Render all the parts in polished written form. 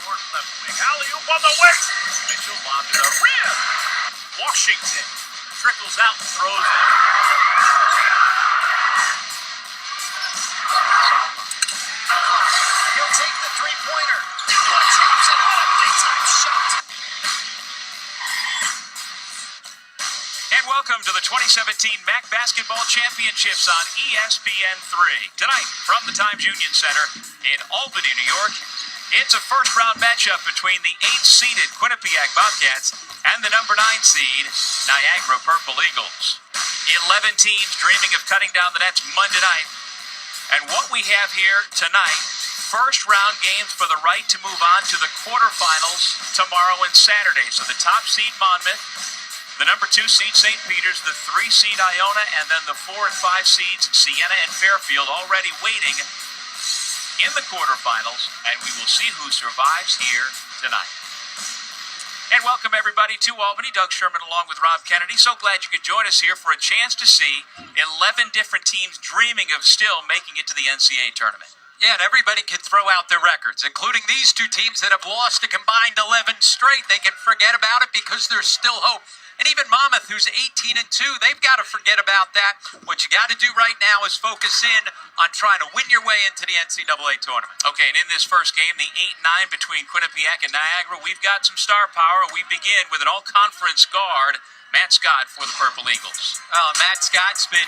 Gordon left wing. Alley-oop on the wing. Mitchell lobbed to the rim. Washington trickles out and throws it. He'll take the three-pointer. Nicola drops it. What a big-time shot. And welcome to the 2017 MAC Basketball Championships on ESPN3. Tonight, from the Times Union Center in Albany, New York, it's a first-round matchup between the 8th-seeded Quinnipiac Bobcats and the number 9 seed Niagara Purple Eagles. 11 teams dreaming of cutting down the nets Monday night. And what we have here tonight, first-round games for the right to move on to the quarterfinals tomorrow and Saturday. So the top seed Monmouth, the number 2 seed St. Peter's, the 3 seed Iona, and then the 4 and 5 seeds Siena and Fairfield already waiting in the quarterfinals, and we will see who survives here tonight. And welcome everybody to Albany. Doug Sherman along with Rob Kennedy. So glad you could join us here for a chance to see 11 different teams dreaming of still making it to the NCAA tournament. Yeah, and everybody can throw out their records, including these two teams that have lost a combined 11 straight. They can forget about it because there's still hope. And even Monmouth, who's 18-2, they've got to forget about that. What you got to do right now is focus in on trying to win your way into the NCAA tournament. Okay, and in this first game, the 8-9 between Quinnipiac and Niagara, we've got some star power. We begin with an all-conference guard, Matt Scott, for the Purple Eagles. Matt Scott's been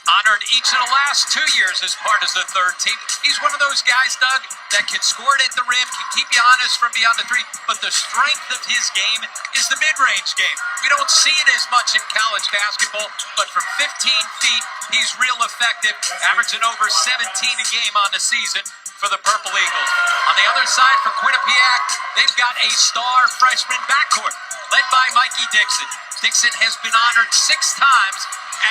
honored each of the last 2 years as part of the third team. He's one of those guys, Doug, that can score it at the rim, can keep you honest from beyond the three, but the strength of his game is the mid-range game. We don't see it as much in college basketball, but from 15 feet, he's real effective, averaging over 17 a game on the season for the Purple Eagles. On the other side for Quinnipiac, they've got a star freshman backcourt led by Mikey Dixon. Dixon has been honored 6 times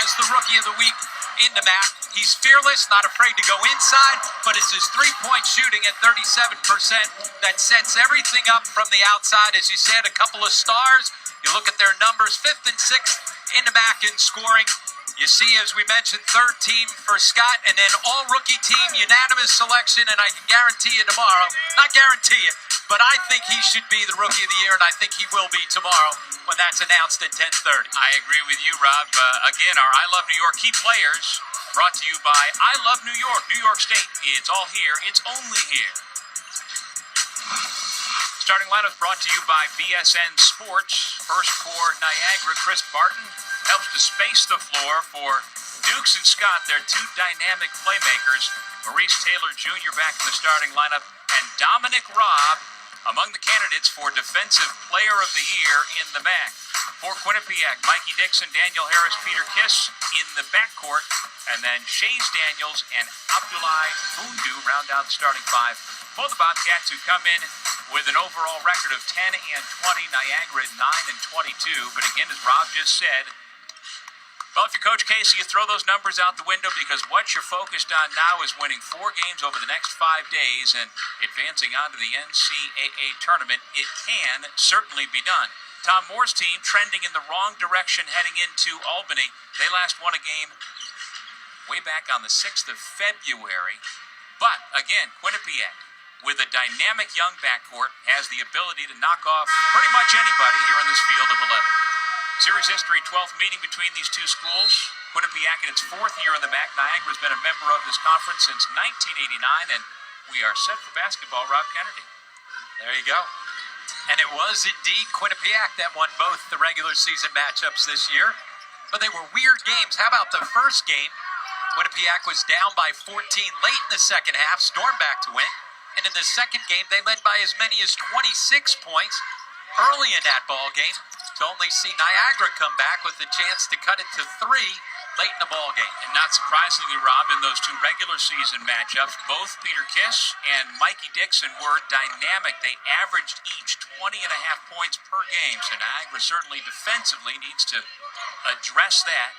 as the Rookie of the Week in the MAC. He's fearless, not afraid to go inside, but it's his three-point shooting at 37% that sets everything up from the outside. As you said, a couple of stars. You look at their numbers, 5th and 6th in the MAC in scoring. You see, as we mentioned, third team for Scott, and then all-rookie team, unanimous selection, and I can guarantee you tomorrow, not guarantee you, but I think he should be the Rookie of the Year, and I think he will be tomorrow when that's announced at 10:30. I agree with you, Rob. Again, our I Love New York key players brought to you by I Love New York, New York State. It's all here. It's only here. Starting lineup brought to you by BSN Sports. First for Niagara, Chris Barton helps to space the floor for Dukes and Scott, their 2 dynamic playmakers. Maurice Taylor Jr. back in the starting lineup, and Dominic Robb among the candidates for Defensive Player of the Year in the MAC. For Quinnipiac, Mikey Dixon, Daniel Harris, Peter Kiss in the backcourt, and then Shays Daniels and Abdoulaye Bundu round out the starting 5 for the Bobcats, who come in with an overall record of 10-20, Niagara at 9-22. But again, as Rob just said, well, if you're Coach Casey, you throw those numbers out the window, because what you're focused on now is winning 4 games over the next 5 days and advancing on to the NCAA tournament. It can certainly be done. Tom Moore's team trending in the wrong direction heading into Albany. They last won a game way back on the 6th of February. But again, Quinnipiac, with a dynamic young backcourt, has the ability to knock off pretty much anybody here in this field of 11. Series history, 12th meeting between these two schools. Quinnipiac in its 4th year in the MAC. Niagara's been a member of this conference since 1989, and we are set for basketball. Rob Kennedy. There you go. And it was indeed Quinnipiac that won both the regular season matchups this year. But they were weird games. How about the first game? Quinnipiac was down by 14 late in the second half, stormed back to win. And in the second game, they led by as many as 26 points early in that ball game, to only see Niagara come back with the chance to cut it to 3 late in the ball game. And not surprisingly, Rob, in those 2 regular season matchups, both Peter Kiss and Mikey Dixon were dynamic. They averaged each 20.5 points per game. So Niagara certainly defensively needs to address that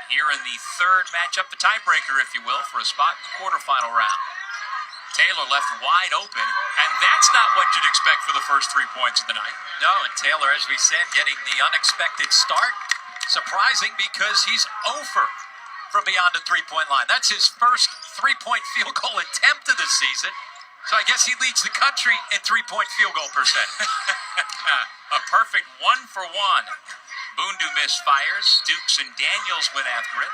here in the third matchup, the tiebreaker, if you will, for a spot in the quarterfinal round. Taylor left wide open, and that's not what you'd expect for the first 3 points of the night. No, and Taylor, as we said, getting the unexpected start. Surprising because he's 0 for from beyond the three-point line. That's his first three-point field goal attempt of the season. So I guess he leads the country in three-point field goal percentage. A perfect 1-for-1. Bundu misfires. Dukes and Daniels went after it.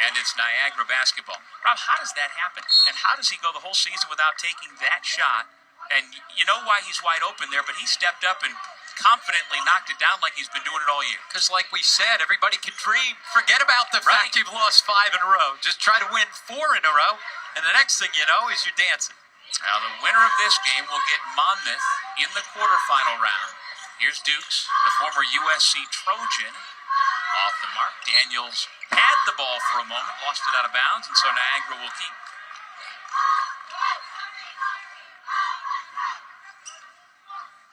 And it's Niagara basketball. Rob, how does that happen? And how does he go the whole season without taking that shot? And you know why he's wide open there, but he stepped up and confidently knocked it down like he's been doing it all year. Because like we said, everybody can dream. Forget about the fact you've lost 5 in a row. Just try to win 4 in a row, and the next thing you know is you're dancing. Now the winner of this game will get Monmouth in the quarterfinal round. Here's Dukes, the former USC Trojan, off the mark. Daniels had the ball for a moment, lost it out of bounds, and so Niagara will keep.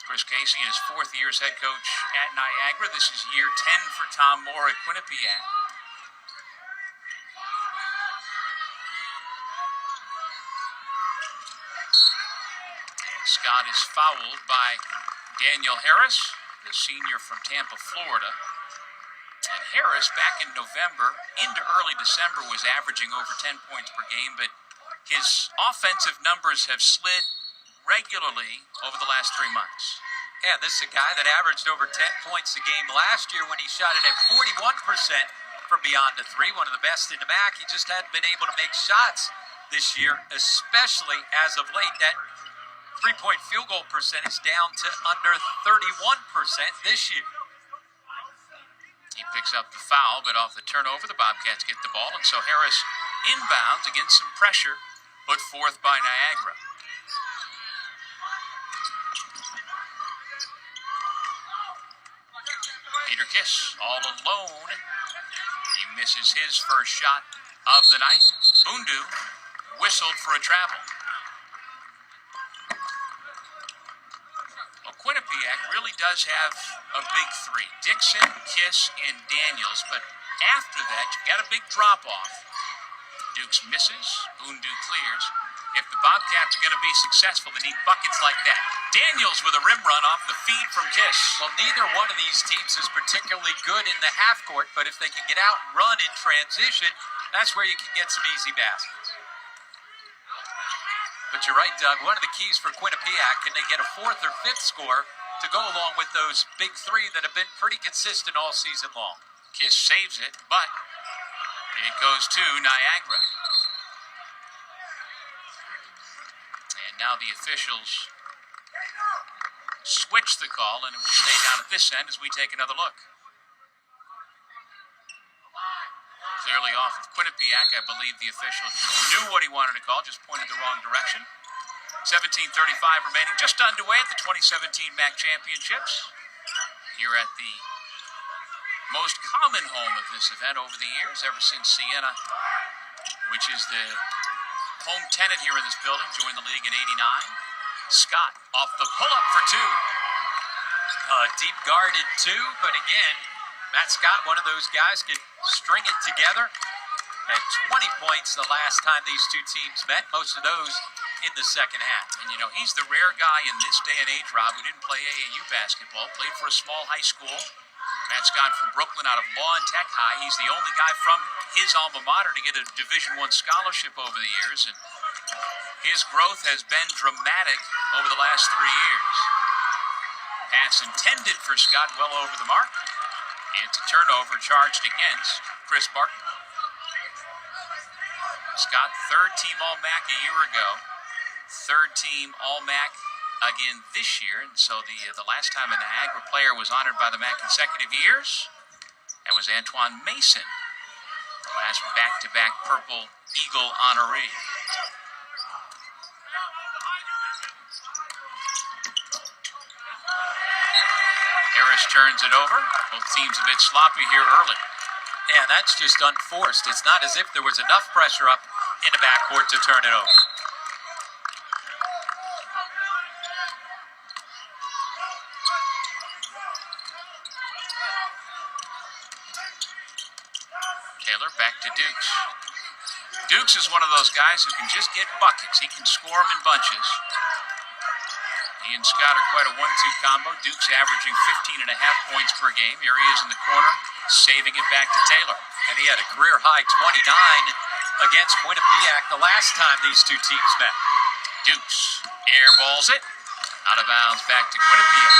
Chris Casey in his 4th year as head coach at Niagara. This is year 10 for Tom Moore at Quinnipiac. And Scott is fouled by Daniel Harris, the senior from Tampa, Florida. And Harris, back in November into early December, was averaging over 10 points per game, but his offensive numbers have slid regularly over the last 3 months. Yeah, this is a guy that averaged over 10 points a game last year when he shot it at 41% from beyond the three, one of the best in the MAC. He just hadn't been able to make shots this year, especially as of late. That three-point field goal percentage down to under 31% this year. He picks up the foul, but off the turnover, the Bobcats get the ball, and so Harris inbounds against some pressure, put forth by Niagara. Peter Kiss all alone. He misses his first shot of the night. Bundu whistled for a travel. Quinnipiac really does have a big 3. Dixon, Kiss, and Daniels. But after that, you've got a big drop-off. Dukes misses. Bundu clears. If the Bobcats are going to be successful, they need buckets like that. Daniels with a rim run off the feed from Kiss. Well, neither one of these teams is particularly good in the half court, but if they can get out and run in transition, that's where you can get some easy baskets. But you're right, Doug. One of the keys for Quinnipiac, can they get a 4th or 5th score to go along with those big 3 that have been pretty consistent all season long? Kiss saves it, but it goes to Niagara. And now the officials switch the call, and it will stay down at this end as we take another look. Clearly off of Quinnipiac. I believe the official knew what he wanted to call, just pointed the wrong direction. 17:35 remaining, just underway at the 2017 MAC Championships. Here at the most common home of this event over the years, ever since Siena, which is the home tenant here in this building, joined the league in '89. Scott off the pull-up for 2. Deep guarded 2, but again, Matt Scott, one of those guys, could string it together. Had 20 points the last time these two teams met, most of those in the second half. And you know, he's the rare guy in this day and age, Rob, who didn't play AAU basketball, played for a small high school. Matt Scott from Brooklyn out of Law and Tech High. He's the only guy from his alma mater to get a Division I scholarship over the years, and his growth has been dramatic over the last 3 years. Pass intended for Scott, well over the mark. It's a turnover charged against Chris Barton. Scott, 3rd-team All-MAC a year ago. 3rd-team All-MAC again this year. And so the last time a Niagara player was honored by the MAC consecutive years, that was Antoine Mason, the last back-to-back Purple Eagle honoree. Harris turns it over. Both teams a bit sloppy here early. Yeah, that's just unforced. It's not as if there was enough pressure up in the backcourt to turn it over. Taylor back to Dukes. Dukes is one of those guys who can just get buckets. He can score them in bunches. He and Scott are quite a 1-2 combo. Duke's averaging 15.5 points per game. Here he is in the corner, saving it back to Taylor. And he had a career-high 29 against Quinnipiac the last time these two teams met. Dukes airballs it. Out of bounds back to Quinnipiac.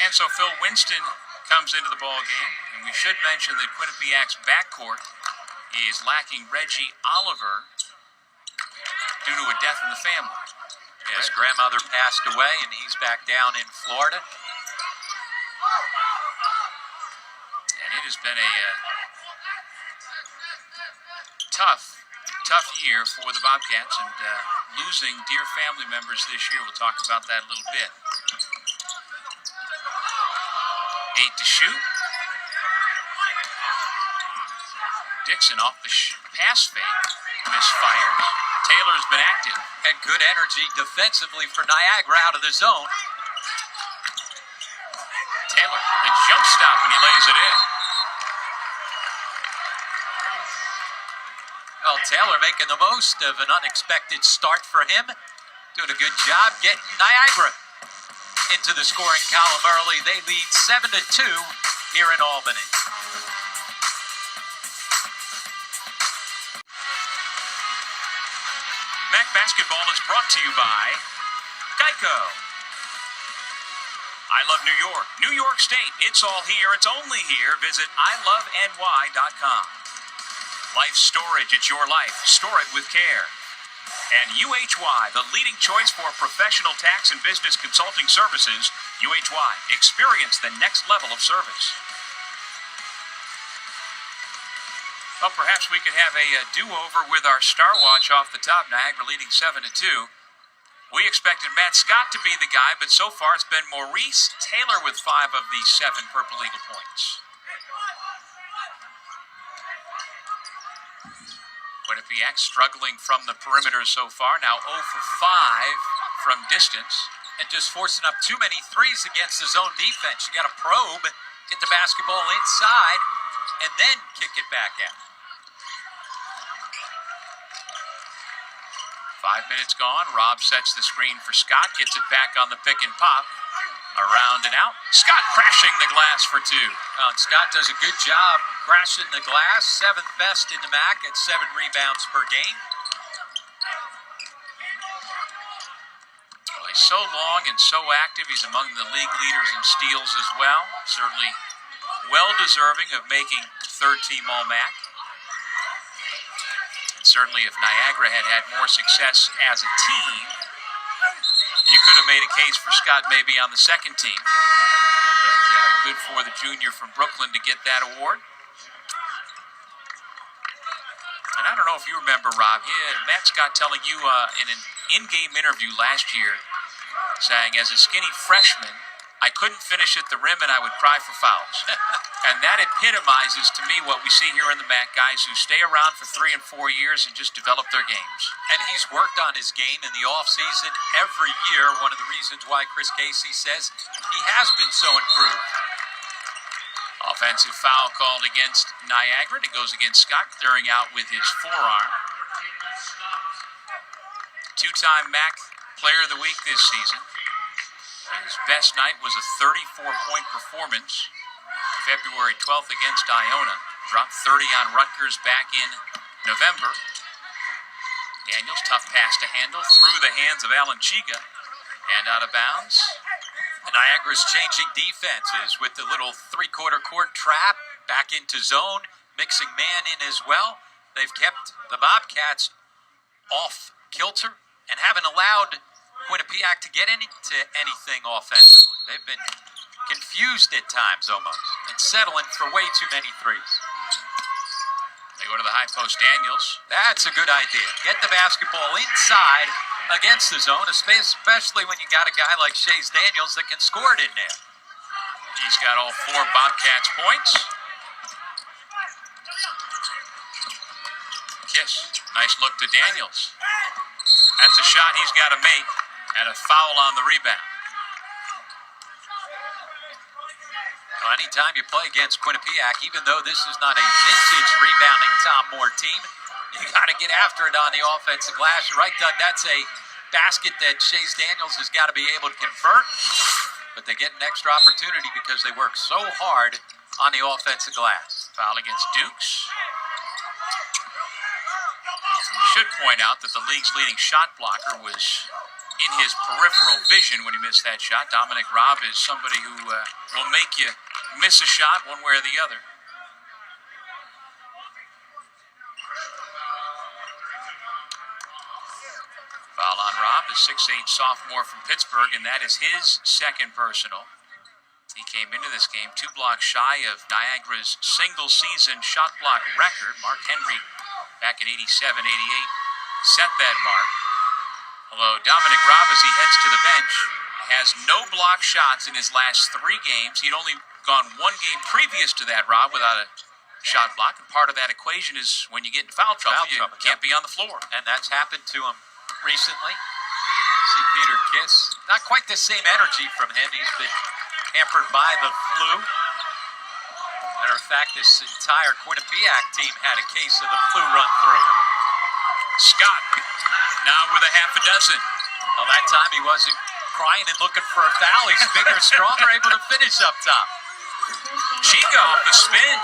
And so Phil Winston comes into the ball game. And we should mention that Quinnipiac's backcourt is lacking Reggie Oliver due to a death in the family. His grandmother passed away, and he's back down in Florida. And it has been a tough year for the Bobcats, and losing dear family members this year. We'll talk about that a little bit. 8 to shoot. Dixon off the pass fake, misfired. Taylor's been active. And good energy defensively for Niagara out of the zone. Taylor, the jump stop, and he lays it in. Well, Taylor making the most of an unexpected start for him. Doing a good job getting Niagara into the scoring column early. They lead 7-2 here in Albany. MAC basketball is brought to you by Geico. I love New York. New York State. It's all here. It's only here. Visit iloveny.com. Life storage. It's your life. Store it with care. And UHY, the leading choice for professional tax and business consulting services. UHY. Experience the next level of service. Well, perhaps we could have a do-over with our Star Watch off the top. Niagara leading 7-2. We expected Matt Scott to be the guy, but so far it's been Maurice Taylor with 5 of the 7 Purple Eagle points. Quinnipiac struggling from the perimeter so far. Now 0 for 5 from distance. And just forcing up too many threes against the zone defense. You got to probe, get the basketball inside, and then kick it back out. 5 minutes gone. Rob sets the screen for Scott. Gets it back on the pick and pop. Around and out. Scott crashing the glass for 2. And Scott does a good job crashing the glass. 7th best in the MAC at 7 rebounds per game. Well, he's so long and so active. He's among the league leaders in steals as well. Certainly well deserving of making 3rd team All-MAC. And certainly if Niagara had had more success as a team, you could have made a case for Scott maybe on the 2nd team. But good for the junior from Brooklyn to get that award. And I don't know if you remember, Rob, Matt Scott telling you in an in-game interview last year, saying as a skinny freshman, I couldn't finish at the rim and I would cry for fouls. And that epitomizes to me what we see here in the MAC, guys who stay around for 3 and 4 years and just develop their games. And he's worked on his game in the offseason every year. One of the reasons why Chris Casey says he has been so improved. Offensive foul called against Niagara. It goes against Scott, clearing out with his forearm. 2-time MAC Player of the Week this season. His best night was a 34-point performance February 12th against Iona. Dropped 30 on Rutgers back in November. Daniels, tough pass to handle, through the hands of Alan Chiga. And out of bounds. And Niagara's changing defenses with the little 3/4 court trap, back into zone, mixing man in as well. They've kept the Bobcats off kilter and haven't allowed Quinnipiac to get into anything offensively. They've been confused at times almost and settling for way too many threes. They go to the high post. Daniels. That's a good idea. Get the basketball inside against the zone, especially when you got a guy like Shays Daniels that can score it in there. He's got all 4 Bobcats points. Kiss. Nice look to Daniels. That's a shot he's got to make. And a foul on the rebound. Well, anytime you play against Quinnipiac, even though this is not a vintage rebounding Tom Moore team, You got to get after it on the offensive glass. You're right, Doug. That's a basket that Chase Daniels has got to be able to convert. But they get an extra opportunity because they work so hard on the offensive glass. Foul against Dukes. We should point out that the league's leading shot blocker was in his peripheral vision when he missed that shot. Dominic Robb is somebody who will make you miss a shot one way or the other. Foul on Robb, the 6'8 sophomore from Pittsburgh, and that is his second personal. He came into this game 2 blocks shy of Niagara's single-season shot block record. Mark Henry, back in 87-88, set that mark. Although Dominic Robb, as he heads to the bench, has no block shots in his last 3 games. He'd only gone 1 game previous to that, Rob, without a shot block. And part of that equation is when you get into foul trouble, you can't be on the floor. And that's happened to him recently. See Peter Kiss. Not quite the same energy from him. He's been hampered by the flu. Matter of fact, this entire Quinnipiac team had a case of the flu run through. Scott, now with a half a dozen. Well, that time he wasn't crying and looking for a foul. He's bigger, stronger, able to finish up top. Chica off the spin.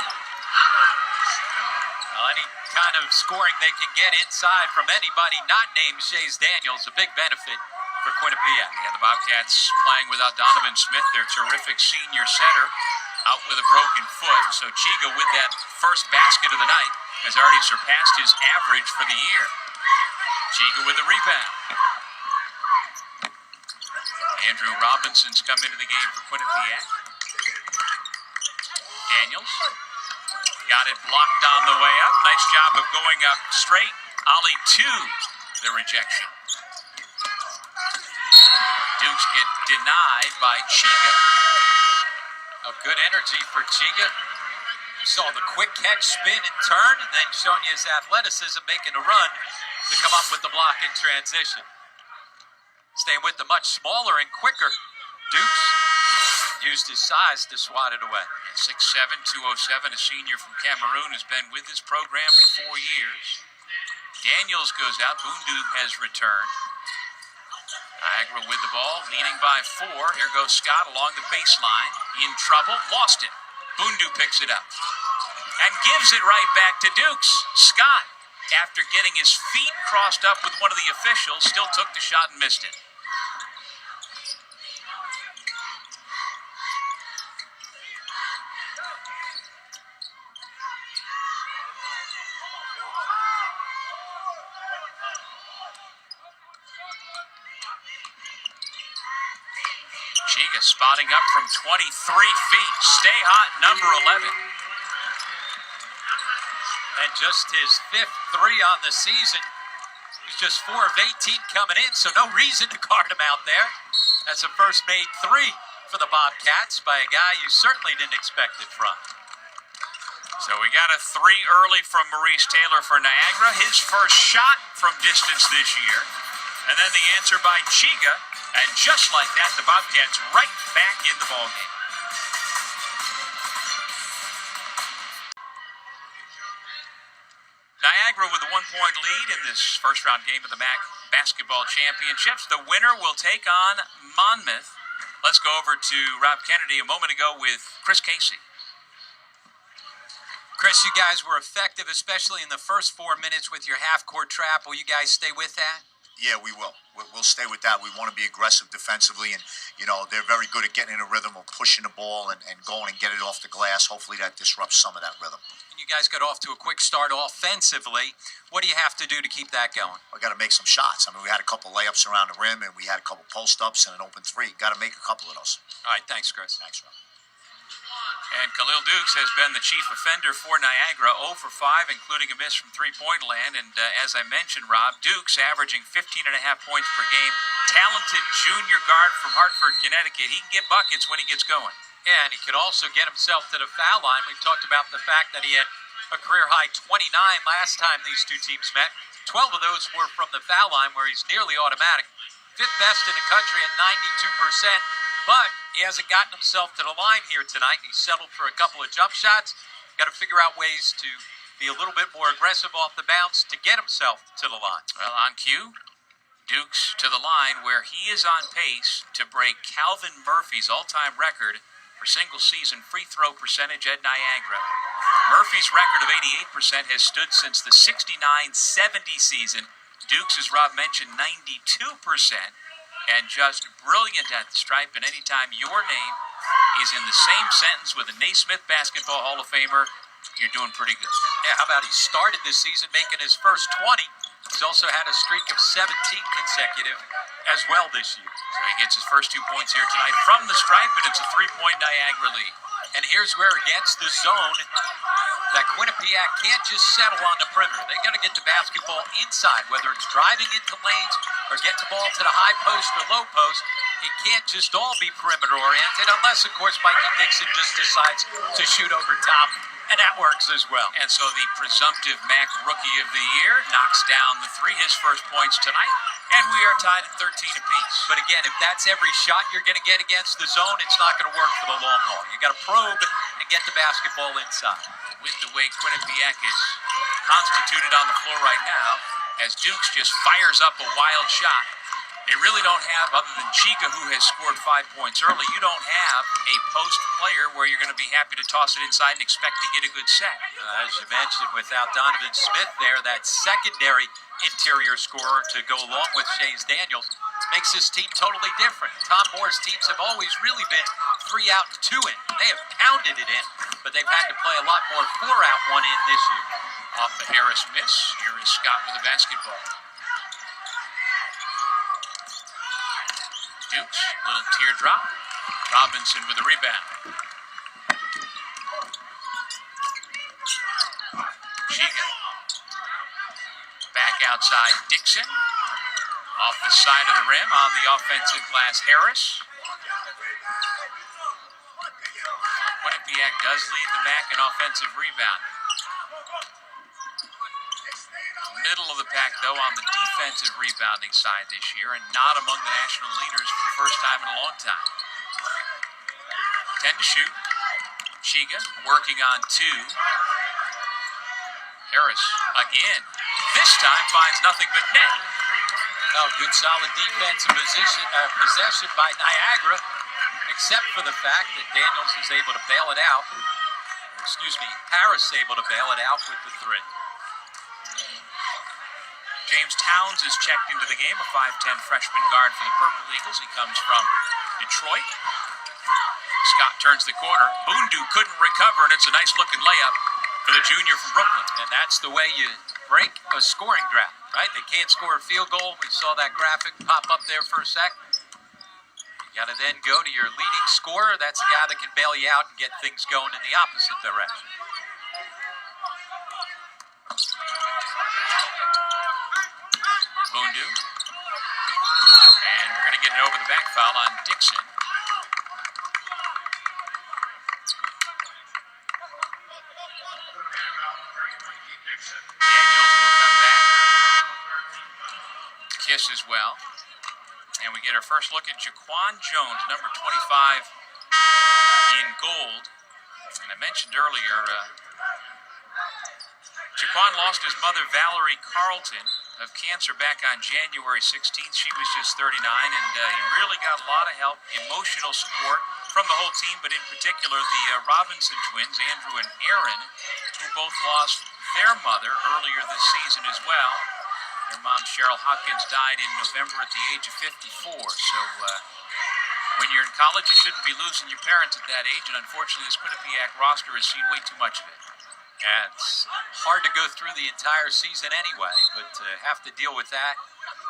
Well, any kind of scoring they can get inside from anybody not named Chase Daniels, a big benefit for Quinnipiac. Yeah, the Bobcats playing without Donovan Smith, their terrific senior setter, out with a broken foot. So Chiga, with that first basket of the night, has already surpassed his average for the year. Chiga with the rebound. Andrew Robinson's come into the game for Quinnipiac. Daniels got it blocked on the way up. Nice job of going up straight. Ollie to the rejection. Dukes get denied by Chiga. A good energy for Chiga. Saw the quick catch, spin, and turn, and then showing you his athleticism, making a run to come up with the block in transition. Staying with the much smaller and quicker Dukes. Used his size to swat it away. 6'7", 207, a senior from Cameroon, has been with this program for 4 years. Daniels goes out. Bundu has returned. Niagara with the ball, leading by 4. Here goes Scott along the baseline. In trouble, lost it. Bundu picks it up and gives it right back to Dukes. Scott, after getting his feet crossed up with one of the officials, still took the shot and missed it. Chiga spotting up from 23 feet. Stay hot, number 11. And just his 5th 3 on the season. He's just 4 of 18 coming in, so no reason to guard him out there. That's a first made 3 for the Bobcats by a guy you certainly didn't expect it from. So we got a 3 early from Maurice Taylor for Niagara. His first shot from distance this year. And then the answer by Chiga. And just like that, the Bobcats right back in the ballgame. Niagara with a 1-point lead in this first-round game of the MAC Basketball Championships. The winner will take on Monmouth. Let's go over to Rob Kennedy a moment ago with Chris Casey. Chris, you guys were effective, especially in the first 4 minutes with your half-court trap. Will you guys stay with that? Yeah, we will. We'll stay with that. We want to be aggressive defensively, and, they're very good at getting in a rhythm of pushing the ball and going and get it off the glass. Hopefully that disrupts some of that rhythm. And you guys got off to a quick start offensively. What do you have to do to keep that going? We got to make some shots. I mean, we had a couple layups around the rim, and we had a couple post-ups and an open 3. Got to make a couple of those. All right, thanks, Chris. Thanks, Rob. And Khalil Dukes has been the chief offender for Niagara, 0 for 5, including a miss from three-point land. And as I mentioned, Rob, Dukes averaging 15.5 points per game. Talented junior guard from Hartford, Connecticut. He can get buckets when he gets going. Yeah, and he could also get himself to the foul line. We've talked about the fact that he had a career-high 29 last time these two teams met. 12 of those were from the foul line, where he's nearly automatic. 5th best in the country at 92%. But he hasn't gotten himself to the line here tonight. He settled for a couple of jump shots. Got to figure out ways to be a little bit more aggressive off the bounce to get himself to the line. Well, on cue, Dukes to the line where he is on pace to break Calvin Murphy's all-time record for single-season free throw percentage at Niagara. Murphy's record of 88% has stood since the 69-70 season. Dukes, as Rob mentioned, 92%, and just brilliant at the stripe. And anytime your name is in the same sentence with a Naismith Basketball Hall of Famer, you're doing pretty good. Yeah, how about he started this season making his first 20. He's also had a streak of 17 consecutive as well this year. So he gets his first 2 points here tonight from the stripe, and it's a 3-point Niagara lead. And here's where against the zone that Quinnipiac can't just settle on the perimeter. They got to get the basketball inside, whether it's driving into lanes or get the ball to the high post or low post. It can't just all be perimeter oriented unless, of course, Mikey Dixon just decides to shoot over top, and that works as well. And so the presumptive MAC Rookie of the Year knocks down the three, his first points tonight, and we are tied at 13 apiece. But again, if that's every shot you're going to get against the zone, it's not going to work for the long haul. You got to probe and get the basketball inside. With the way Quinnipiac is constituted on the floor right now, as Dukes just fires up a wild shot, they really don't have, other than Chica, who has scored 5 points early, you don't have a post player where you're going to be happy to toss it inside and expect to get a good set. As you mentioned, without Donovan Smith there, that secondary interior scorer to go along with Shays Daniels makes this team totally different. Tom Moore's teams have always really been 3 out and 2 in. They have pounded it in, but they've had to play a lot more 4 out 1 in this year. Off the Harris miss, here is Scott with the basketball. Dukes, little teardrop. Robinson with the rebound. Chica. Back outside Dixon. Off the side of the rim on the offensive glass, Harris. Quinnipiac does lead the MAC in offensive rebounding. Middle of the pack, though, on the defensive rebounding side this year, and not among the national leaders for the first time in a long time. 10 to shoot. Chiga working on 2. Harris again. This time finds nothing but net. Oh, good solid defensive possession by Niagara, except for the fact that Daniels is able to bail it out. Harris able to bail it out with the 3. James Towns is checked into the game, a 5'10 freshman guard for the Purple Eagles. He comes from Detroit. Scott turns the corner. Bundu couldn't recover, and it's a nice-looking layup for the junior from Brooklyn. And that's the way you break a scoring drought, right? They can't score a field goal. We saw that graphic pop up there for a sec. You got to then go to your leading scorer. That's the guy that can bail you out and get things going in the opposite direction. Bundu. And we're going to get it over the back foul on Dixon. Daniels will come back. Kiss as well. And we get our first look at Jaquan Jones, number 25 in gold. And I mentioned earlier, Jaquan lost his mother, Valerie Carlton, of cancer back on January 16th. She was just 39, and he really got a lot of help, emotional support from the whole team, but in particular the Robinson twins, Andrew and Aaron, who both lost their mother earlier this season as well. Their mom, Cheryl Hopkins, died in November at the age of 54. So when you're in college, you shouldn't be losing your parents at that age, and unfortunately this Quinnipiac roster has seen way too much of it. Yeah, it's hard to go through the entire season anyway, but to have to deal with that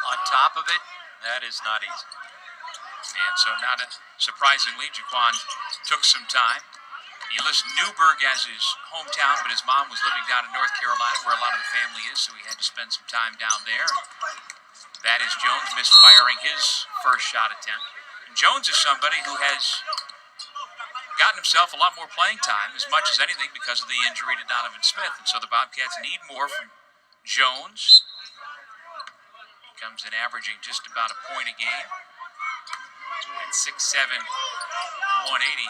on top of it, that is not easy. And so not surprisingly, Jaquan took some time. He lists Newburgh as his hometown, but his mom was living down in North Carolina, where a lot of the family is, so he had to spend some time down there. That is Jones misfiring his first shot attempt. And Jones is somebody who has gotten himself a lot more playing time, as much as anything, because of the injury to Donovan Smith. And so the Bobcats need more from Jones. He comes in averaging just about a point a game. At 6'7", 180.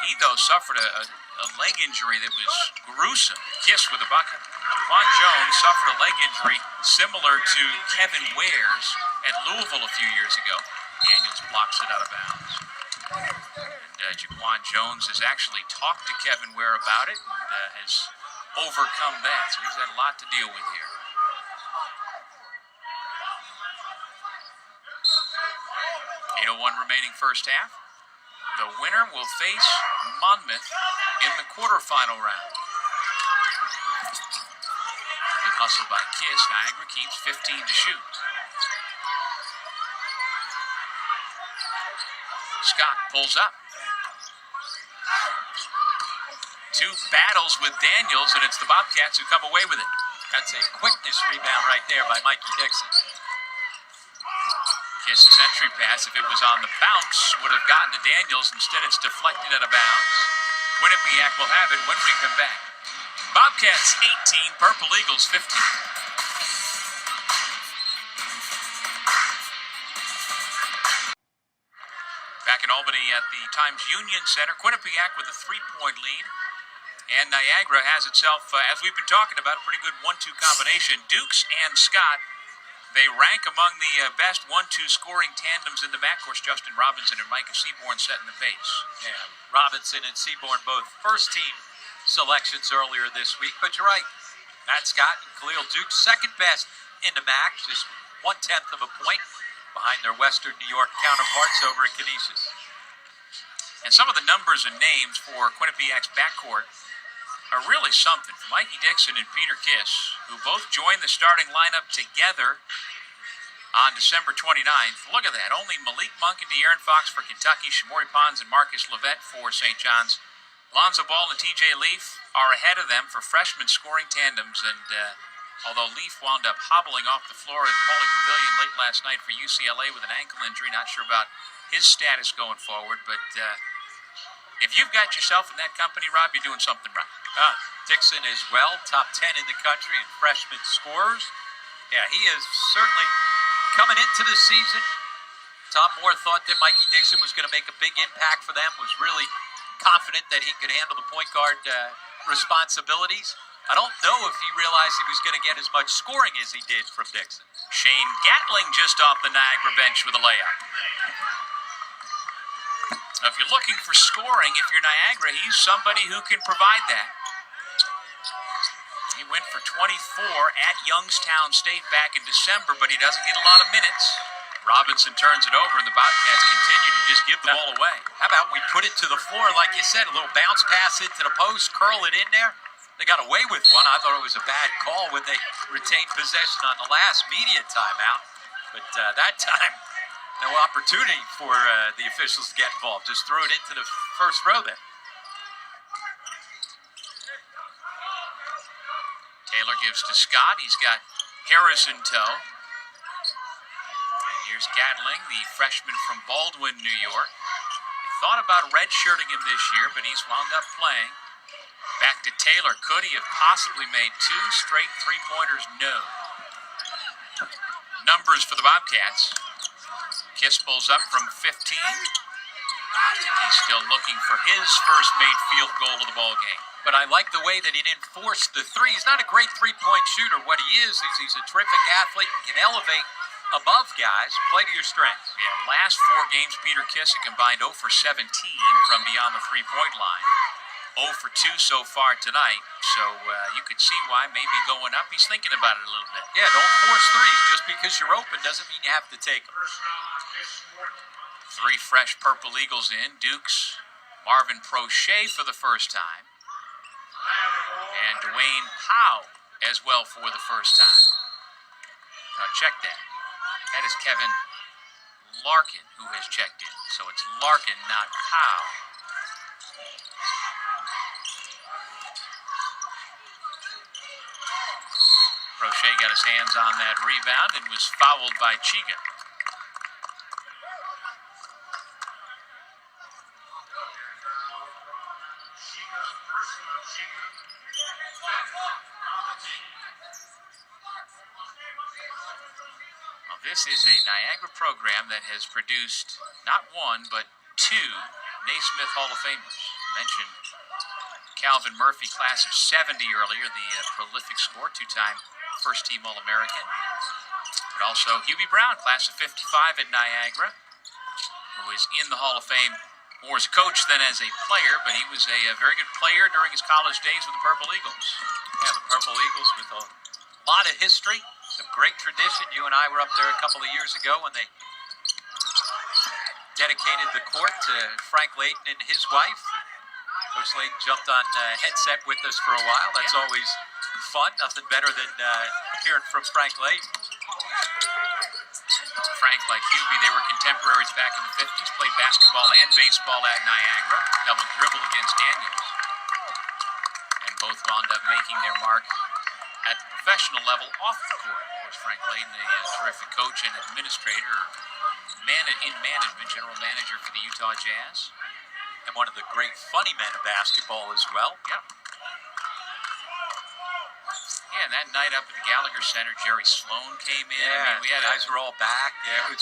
He, though, suffered a a leg injury that was gruesome. Kiss with a bucket. Quan Jones suffered a leg injury similar to Kevin Ware's at Louisville a few years ago. Daniels blocks it out of bounds. And Jaquan Jones has actually talked to Kevin Ware about it and has overcome that. So he's had a lot to deal with here. 8:01 remaining first half. The winner will face Monmouth in the quarterfinal round. Good hustle by Kiss. Niagara keeps 15 to shoot. Scott pulls up. Two battles with Daniels, and it's the Bobcats who come away with it. That's a quickness rebound right there by Mikey Dixon. Kiss's entry pass, if it was on the bounce, would have gotten to Daniels. Instead, it's deflected out of bounds. Quinnipiac will have it when we come back. Bobcats 18, Purple Eagles 15. Back in Albany at the Times Union Center, Quinnipiac with a 3-point lead. And Niagara has itself, as we've been talking about, a pretty good 1-2 combination. Dukes and Scott, they rank among the best 1-2 scoring tandems in the backcourt. Justin Robinson and Micah Seaborn setting the pace. Yeah, Robinson and Seaborn both first-team selections earlier this week. But you're right, Matt Scott and Khalil Dukes, second best in the MAC, just 1/10 of a point behind their Western New York counterparts over at Canisius. And some of the numbers and names for Quinnipiac's backcourt are really something. For Mikey Dixon and Peter Kiss, who both joined the starting lineup together on December 29th. Look at that. Only Malik Monk and De'Aaron Fox for Kentucky, Shamori Pons and Marcus Levette for St. John's. Lonzo Ball and TJ Leaf are ahead of them for freshman scoring tandems. And although Leaf wound up hobbling off the floor at Pauley Pavilion late last night for UCLA with an ankle injury, not sure about his status going forward. But if you've got yourself in that company, Rob, you're doing something right. Dixon as well, top 10 in the country in freshman scorers. Yeah, he is certainly coming into the season. Tom Moore thought that Mikey Dixon was going to make a big impact for them, was really confident that he could handle the point guard responsibilities. I don't know if he realized he was going to get as much scoring as he did from Dixon. Shane Gatling just off the Niagara bench with a layup. Now, if you're looking for scoring, if you're Niagara, he's somebody who can provide that. He went for 24 at Youngstown State back in December, but he doesn't get a lot of minutes. Robinson turns it over, and the Bobcats continue to just give the ball away. How about we put it to the floor, like you said, a little bounce pass into the post, curl it in there. They got away with one. I thought it was a bad call when they retained possession on the last media timeout. But that time, no opportunity for the officials to get involved. Just threw it into the first row there. Taylor gives to Scott. He's got Harris in tow. And here's Gatling, the freshman from Baldwin, New York. They thought about redshirting him this year, but he's wound up playing. Back to Taylor. Could he have possibly made 2 straight three-pointers? No. Numbers for the Bobcats. Kiss pulls up from 15. He's still looking for his first made field goal of the ball game. But I like the way that he didn't force the three. He's not a great three-point shooter. What he is he's a terrific athlete and can elevate above guys. Play to your strengths. Yeah, last 4 games, Peter Kiss had combined 0 for 17 from beyond the three-point line. 0 for 2 so far tonight. So you could see why maybe going up. He's thinking about it a little bit. Yeah, don't force threes. Just because you're open doesn't mean you have to take them. 3 fresh Purple Eagles in. Dukes, Marvin Prochet for the first time. And Dwayne Powell as well for the first time. Now check that. That is Kevin Larkin who has checked in. So it's Larkin, not Powell. Prochet got his hands on that rebound and was fouled by Chiga. Well, this is a Niagara program that has produced not 1, but 2 Naismith Hall of Famers. Mentioned Calvin Murphy, class of 70 earlier, the prolific scorer, two-time first-team All-American. But also Hubie Brown, class of 55 at Niagara, who is in the Hall of Fame more as a coach than as a player, but he was a very good player during his college days with the Purple Eagles. Yeah, the Purple Eagles with a lot of history, some great tradition. You and I were up there a couple of years ago when they dedicated the court to Frank Layton and his wife. Coach Layton jumped on headset with us for a while. That's always fun. Nothing better than hearing from Frank Layton. Frank, like Hubie, they were contemporaries back in the 50s, played basketball and baseball at Niagara, double dribble against Daniels. And both wound up making their mark at the professional level off the court. Of course, Frank Layton, a terrific coach and administrator, in management, general manager for the Utah Jazz. And one of the great funny men of basketball as well. Yep. Yeah, and that night up at the Gallagher Center, Jerry Sloan came in. Yeah, I mean, we had guys were all back. Yeah,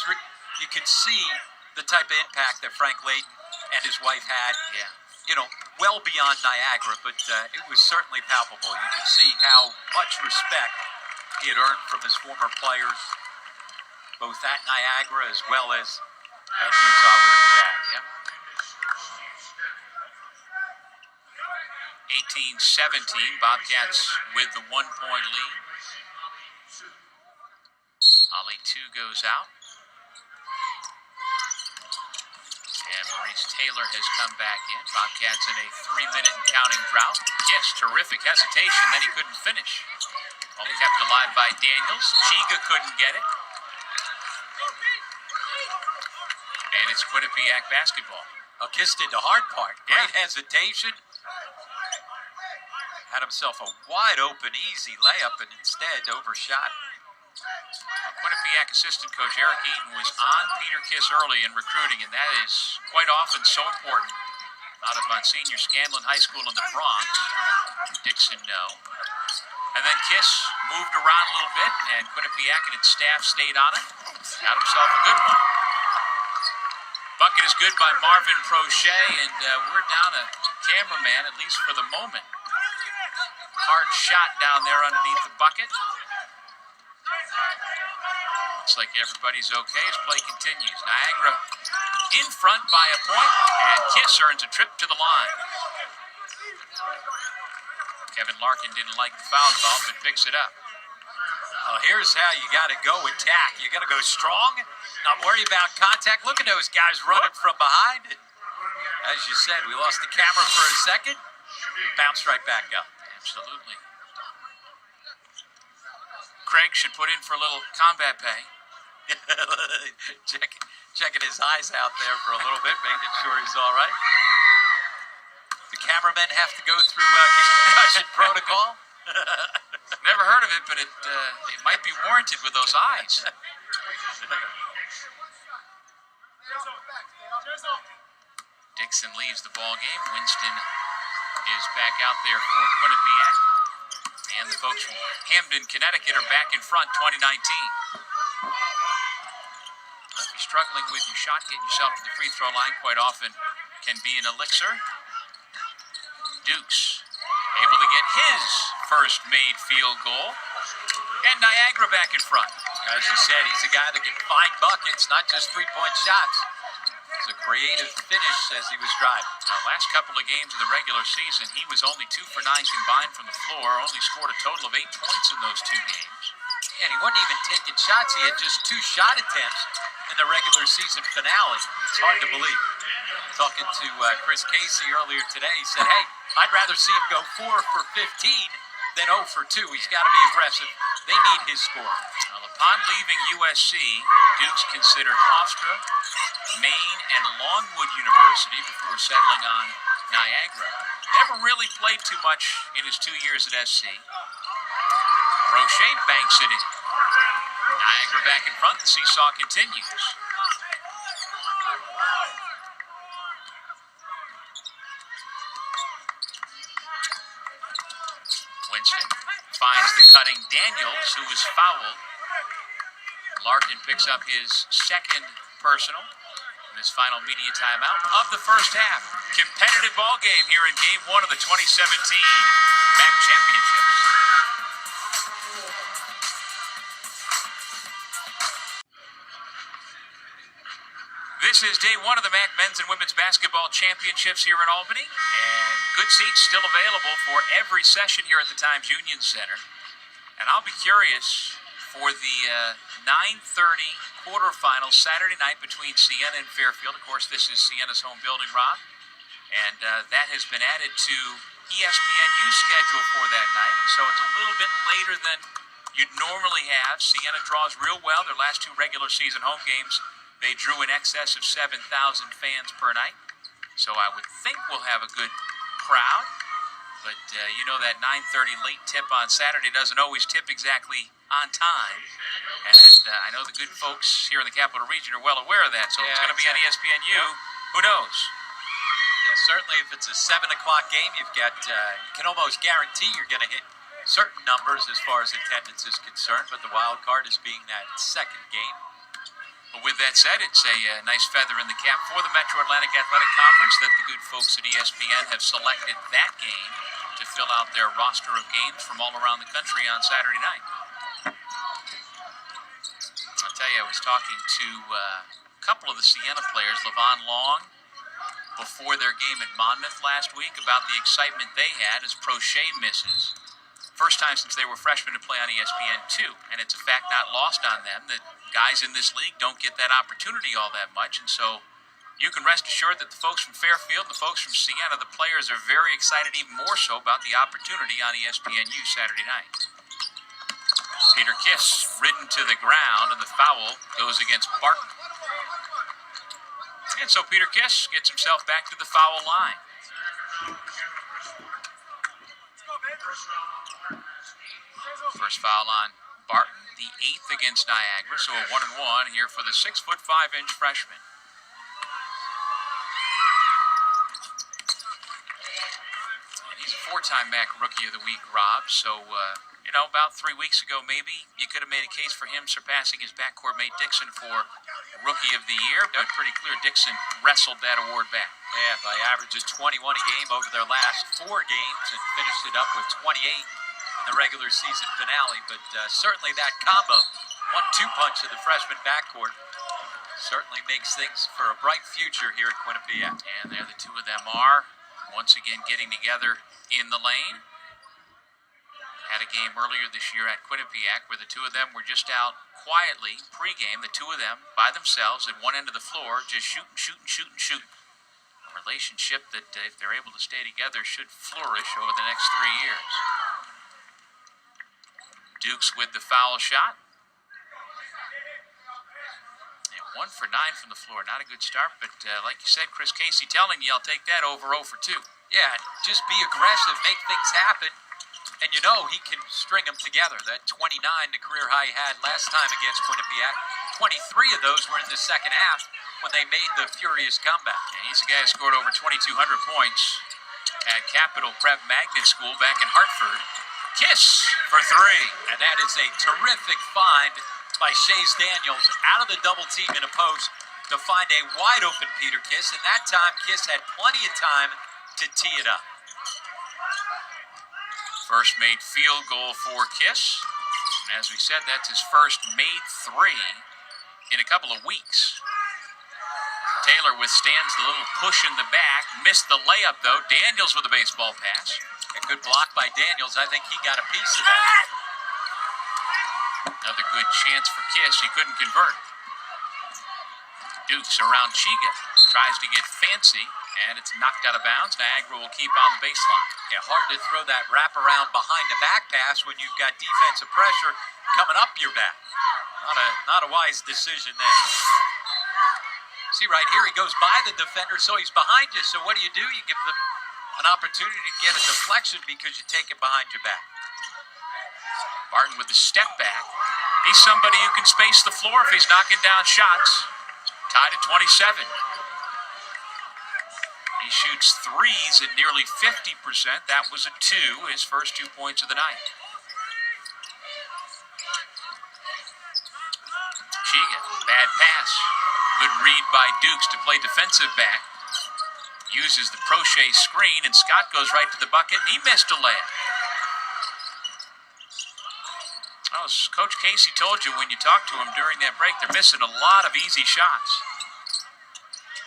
you could see the type of impact that Frank Layton and his wife had. Yeah. You know, well beyond Niagara, but it was certainly palpable. You could see how much respect he had earned from his former players, both at Niagara as well as at Utah with the Jazz. Yep. 18-17, Bobcats with the 1-point lead. Ali 2 goes out. And Maurice Taylor has come back in. Bobcats in a 3-minute and counting drought. Yes, terrific hesitation, then he couldn't finish. All kept alive by Daniels. Chiga couldn't get it. And it's Quinnipiac basketball. Kiss did the hard part. Great Yeah. hesitation. Had himself a wide open, easy layup and instead overshot. Quinnipiac assistant coach Eric Eaton was on Peter Kiss early in recruiting, and that is quite often so important. Out of Monsignor Scanlon High School in the Bronx. Dixon, no. And then Kiss moved around a little bit, and Quinnipiac and its staff stayed on it. Got himself a good one. Bucket is good by Marvin Prochet, and we're down a cameraman, at least for the moment. Hard shot down there underneath the bucket. Looks like everybody's okay as play continues. Niagara in front by a point, and Kiss earns a trip to the line. Kevin Larkin didn't like the foul call, but picks it up. Well, here's how you got to go attack. You got to go strong, not worry about contact. Look at those guys running from behind. And as you said, we lost the camera for a second. Bounced right back up. Absolutely. Craig should put in for a little combat pay. Checking his eyes out there for a little bit, making sure he's all right. The cameramen have to go through concussion protocol. Never heard of it, but it might be warranted with those eyes. Dixon leaves the ball game. Winston is back out there for Quinnipiac. And the folks from Hamden, Connecticut are back in front, 2019. If you're struggling with your shot, getting yourself to the free throw line quite often can be an elixir. Dukes able to get his first made field goal. And Niagara back in front. As you said, he's a guy that can find buckets, not just three-point shots. It's a creative finish as he was driving. Now, last couple of games of the regular season, he was only 2 for 9 combined from the floor, only scored a total of 8 points in those 2 games. And he wasn't even taking shots. He had just 2 shot attempts in the regular season finale. It's hard to believe. Talking to Chris Casey earlier today, he said, hey, I'd rather see him go 4 for 15 than 0 for 2. He's got to be aggressive. They need his score. Well, upon leaving USC, Dukes considered Hofstra, Maine, and Longwood University before settling on Niagara. Never really played too much in his 2 years at SC. Prochet banks it in. Niagara back in front. The seesaw continues. Winston finds the cutting Daniels, who was fouled. Larkin picks up his second personal. This final media timeout of the first half. Competitive ball game here in Game 1 of the 2017 MAC Championships. This is day 1 of the MAC Men's and Women's Basketball Championships here in Albany, and good seats still available for every session here at the Times Union Center. And I'll be curious for the 9:30 quarterfinals Saturday night between Siena and Fairfield. Of course, this is Siena's home building, Rob, and that has been added to ESPNU's schedule for that night, so it's a little bit later than you'd normally have. Siena draws real well. Their last 2 regular season home games, they drew in excess of 7,000 fans per night, so I would think we'll have a good crowd. But you know that 9:30 late tip on Saturday doesn't always tip exactly on time. And I know the good folks here in the Capital Region are well aware of that, so it's going to be on ESPNU. Who knows? Yeah, certainly if it's a 7 o'clock game, you've got, you can almost guarantee you're going to hit certain numbers as far as attendance is concerned, but the wild card is being that second game. But with that said, it's a nice feather in the cap for the Metro Atlantic Athletic Conference that the good folks at ESPN have selected that game to fill out their roster of games from all around the country on Saturday night. I'll tell you, I was talking to a couple of the Siena players, Levon Long, before their game at Monmouth last week, about the excitement they had as Prochet misses. First time since they were freshmen to play on ESPN2, and it's a fact not lost on them that guys in this league don't get that opportunity all that much, and so you can rest assured that the folks from Fairfield, the folks from Siena, the players are very excited, even more so, about the opportunity on ESPNU Saturday night. Peter Kiss ridden to the ground, and the foul goes against Barton. And so Peter Kiss gets himself back to the foul line. First foul on Barton, the 8th against Niagara, so a 1-and-1 here for the 6'5" freshman. And he's a 4-time MAC Rookie of the Week, Rob, so about 3 weeks ago maybe you could have made a case for him surpassing his backcourt mate Dixon for Rookie of the Year, but pretty clear Dixon wrestled that award back. Yeah, by averages 21 a game over their last 4 games and finished it up with 28 in the regular season finale. But certainly that combo, 1-2 punch of the freshman backcourt, certainly makes things for a bright future here at Quinnipiac. And there the two of them are once again getting together in the lane. Had a game earlier this year at Quinnipiac where the two of them were just out quietly pregame, the two of them by themselves at one end of the floor, just shooting. A relationship that, if they're able to stay together, should flourish over the next 3 years. Dukes with the foul shot. And 1 for 9 from the floor. Not a good start, but like you said, Chris Casey telling you, I'll take that over 0 for 2. Yeah, just be aggressive, make things happen. And you know he can string them together. That 29, the career high he had last time against Quinnipiac, 23 of those were in the second half when they made the furious comeback. And he's a guy who scored over 2,200 points at Capital Prep Magnet School back in Hartford. Kiss for 3. And that is a terrific find by Chase Daniels out of the double team in a post to find a wide open Peter Kiss. And that time, Kiss had plenty of time to tee it up. First made field goal for Kiss. And as we said, that's his first made 3 in a couple of weeks. Taylor withstands the little push in the back. Missed the layup, though. Daniels with a baseball pass. A good block by Daniels. I think he got a piece of that. Another good chance for Kiss. He couldn't convert. Dukes around Chiga. Tries to get fancy, and it's knocked out of bounds. Niagara will keep on the baseline. Yeah, hard to throw that wraparound behind the back pass when you've got defensive pressure coming up your back. Not a wise decision there. See right here, he goes by the defender, so he's behind you. So what do? You give them an opportunity to get a deflection because you take it behind your back. Barton with the step back. He's somebody who can space the floor if he's knocking down shots. Tied at 27. He shoots threes at nearly 50%. That was a 2, his first 2 points of the night. Chiga, bad pass. Good read by Dukes to play defensive back. Uses the crochet screen, and Scott goes right to the bucket, and he missed a layup. Oh, as Coach Casey told you when you talked to him during that break, they're missing a lot of easy shots.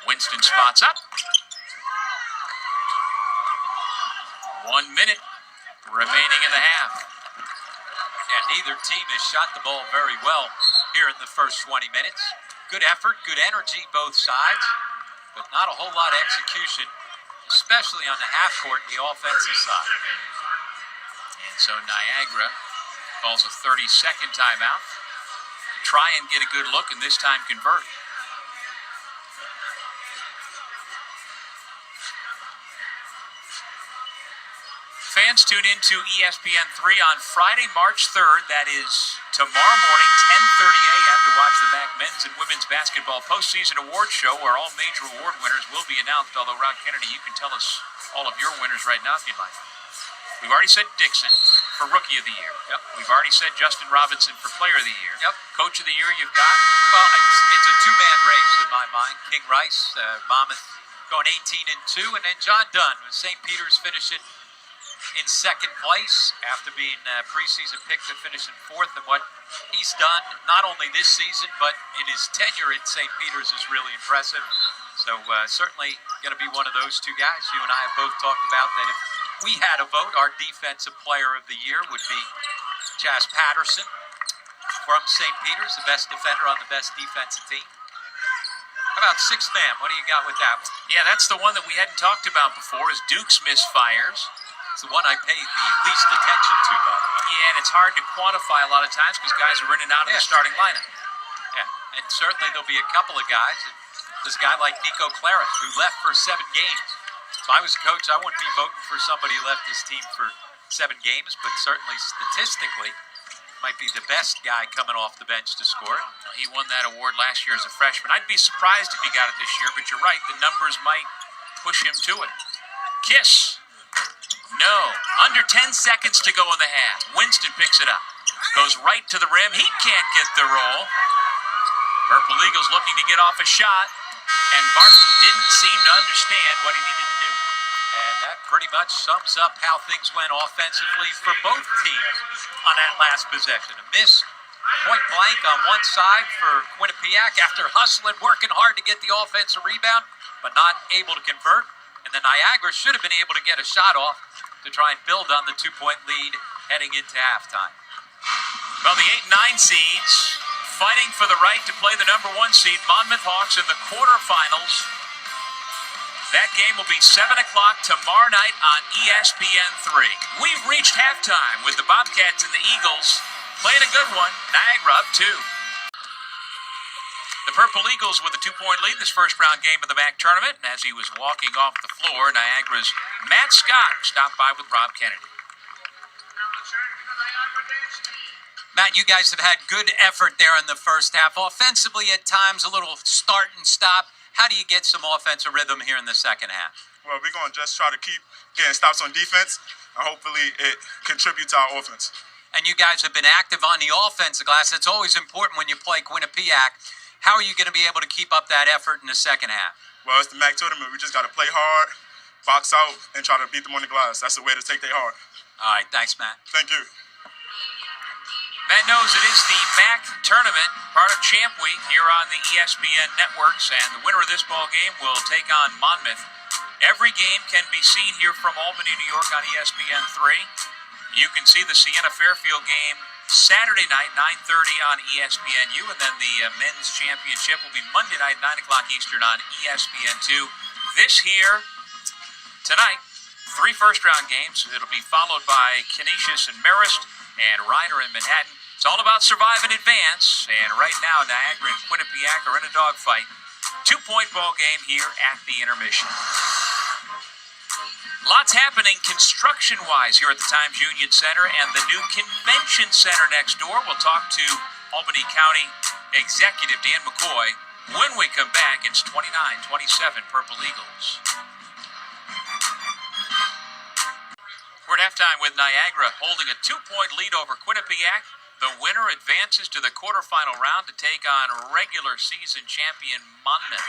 Winston spots up. 1 minute remaining in the half. Yeah, neither team has shot the ball very well here in the first 20 minutes. Good effort, good energy both sides, but not a whole lot of execution, especially on the half court and the offensive side. And so Niagara calls a 30-second timeout. Try and get a good look, and this time convert. Fans tune into ESPN3 on Friday, March 3rd. That is tomorrow morning, 10:30 a.m. to watch the MAC men's and women's basketball postseason award show where all major award winners will be announced. Although, Rod Kennedy, you can tell us all of your winners right now if you'd like. We've already said Dixon for Rookie of the Year. Yep. We've already said Justin Robinson for Player of the Year. Yep. Coach of the Year you've got? Well, it's a two-man race in my mind. King Rice, Monmouth going 18-2, and then John Dunn with St. Peter's finishing in second place after being preseason picked to finish in fourth. And what he's done, not only this season, but in his tenure at St. Peter's is really impressive. So certainly going to be one of those two guys. You and I have both talked about that if we had a vote, our defensive player of the year would be Jazz Patterson from St. Peter's, the best defender on the best defensive team. How about sixth man? What do you got with that one? Yeah, that's the one that we hadn't talked about before is Duke's misfires. It's the one I paid the least attention to, by the way. Yeah, and it's hard to quantify a lot of times because guys are in and out of the starting lineup. Yeah, and certainly there'll be a couple of guys. There's a guy like Nico Claret who left for 7 games. If I was a coach, I wouldn't be voting for somebody who left his team for 7 games, but certainly statistically might be the best guy coming off the bench to score. He won that award last year as a freshman. I'd be surprised if he got it this year, but you're right, the numbers might push him to it. Kiss. No. Under 10 seconds to go in the half. Winston picks it up. Goes right to the rim. He can't get the roll. Purple Eagles looking to get off a shot, and Barton didn't seem to understand what he needed to do. And that pretty much sums up how things went offensively for both teams on that last possession. A miss point blank on one side for Quinnipiac after hustling, working hard to get the offensive rebound, but not able to convert. And then Niagara should have been able to get a shot off to try and build on the 2-point lead heading into halftime. Well, the 8-9 seeds fighting for the right to play the number 1 seed, Monmouth Hawks, in the quarterfinals. That game will be 7 o'clock tomorrow night on ESPN3. We've reached halftime with the Bobcats and the Eagles playing a good one. Niagara up 2. The Purple Eagles with a 2-point lead this first round game of the MAC tournament. And as he was walking off the floor, Niagara's Matt Scott stopped by with Rob Kennedy. Matt, you guys have had good effort there in the first half. Offensively, at times, a little start and stop. How do you get some offensive rhythm here in the second half? Well, we're going to just try to keep getting stops on defense, and hopefully it contributes to our offense. And you guys have been active on the offensive glass. It's always important when you play Quinnipiac. How are you going to be able to keep up that effort in the second half? Well, it's the MAC tournament. We just got to play hard, box out, and try to beat them on the glass. That's the way to take their heart. All right, thanks, Matt. Thank you. Matt knows it is the MAC tournament, part of Champ Week here on the ESPN networks, and the winner of this ball game will take on Monmouth. Every game can be seen here from Albany, New York on ESPN3. You can see the Siena Fairfield game Saturday night, 9:30 on ESPNU, and then the men's championship will be Monday night, 9 o'clock Eastern on ESPN2. This here tonight, 3 first-round games. It'll be followed by Canisius and Marist and Ryder in Manhattan. It's all about survive and advance, and right now Niagara and Quinnipiac are in a dogfight. 2-point ball game here at the intermission. Lots happening construction-wise here at the Times Union Center and the new convention center next door. We'll talk to Albany County Executive Dan McCoy when we come back. It's 29-27 Purple Eagles. We're at halftime with Niagara holding a 2-point lead over Quinnipiac. The winner advances to the quarterfinal round to take on regular season champion Monmouth.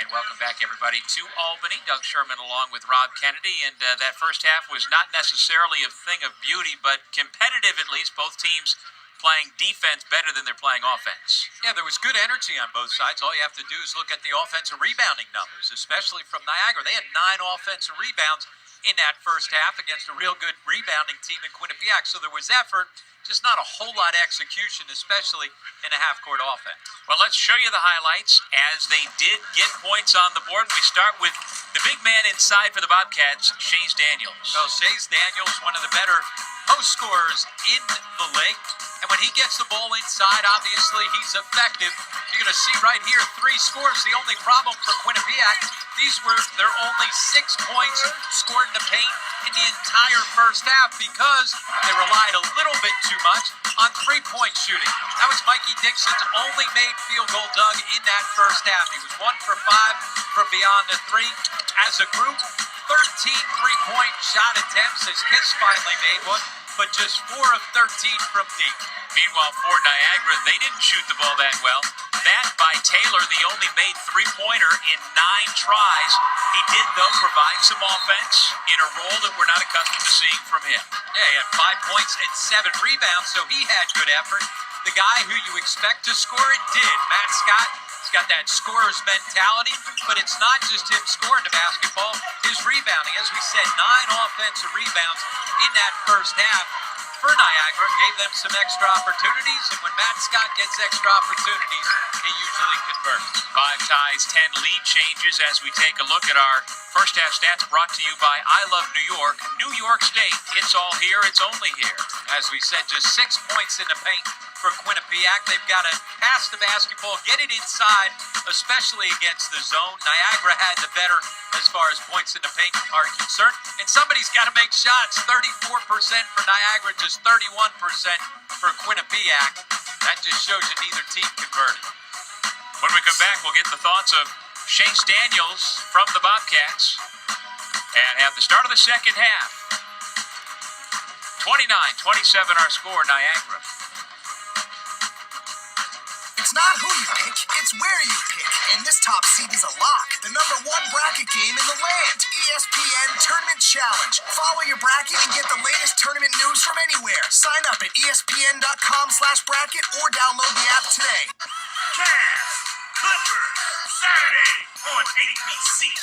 And welcome back, everybody, to Albany. Doug Sherman along with Rob Kennedy. And that first half was not necessarily a thing of beauty, but competitive at least. Both teams playing defense better than they're playing offense. Yeah, there was good energy on both sides. All you have to do is look at the offensive rebounding numbers, especially from Niagara. They had 9 offensive rebounds in that first half against a real good rebounding team in Quinnipiac. So there was effort, just not a whole lot of execution, especially in a half-court offense. Well, let's show you the highlights as they did get points on the board. We start with the big man inside for the Bobcats, Chase Daniels. Well, Chase Daniels, one of the better post scorers in the league. And when he gets the ball inside, obviously he's effective. You're going to see right here 3 scores. The only problem for Quinnipiac, these were their only 6 points scored in the paint in the entire first half because they relied a little bit too much on 3-point shooting. That was Mikey Dixon's only made field goal, Doug, in that first half. He was 1 for 5 from beyond the 3. As a group, 13 3-point shot attempts as Kiss finally made one, but just 4 of 13 from deep. Meanwhile, for Niagara, they didn't shoot the ball that well. That by Taylor, the only made 3-pointer in 9 tries. He did, though, provide some offense in a role that we're not accustomed to seeing from him. Yeah, he had 5 points and 7 rebounds, so he had good effort. The guy who you expect to score it did. Matt Scott, he's got that scorer's mentality, but it's not just him scoring the basketball. His rebounding, as we said, 9 offensive rebounds in that first half for Niagara, gave them some extra opportunities, and when Matt Scott gets extra opportunities, he usually converts. 5 ties, 10 lead changes as we take a look at our first half stats brought to you by I Love New York. New York State, it's all here, it's only here. As we said, just 6 points in the paint for Quinnipiac. They've got to pass the basketball, get it inside, especially against the zone. Niagara had the better as far as points in the paint are concerned. And somebody's got to make shots. 34% for Niagara, just 31% for Quinnipiac. That just shows you neither team converted. When we come back, we'll get the thoughts of Chase Daniels from the Bobcats and have the start of the second half. 29-27 our score, Niagara. It's not who you pick, it's where you pick. And this top seed is a lock. The #1 bracket game in the land. ESPN Tournament Challenge. Follow your bracket and get the latest tournament news from anywhere. Sign up at ESPN.com/bracket or download the app today. Cavs, Clippers, Saturday on ABC.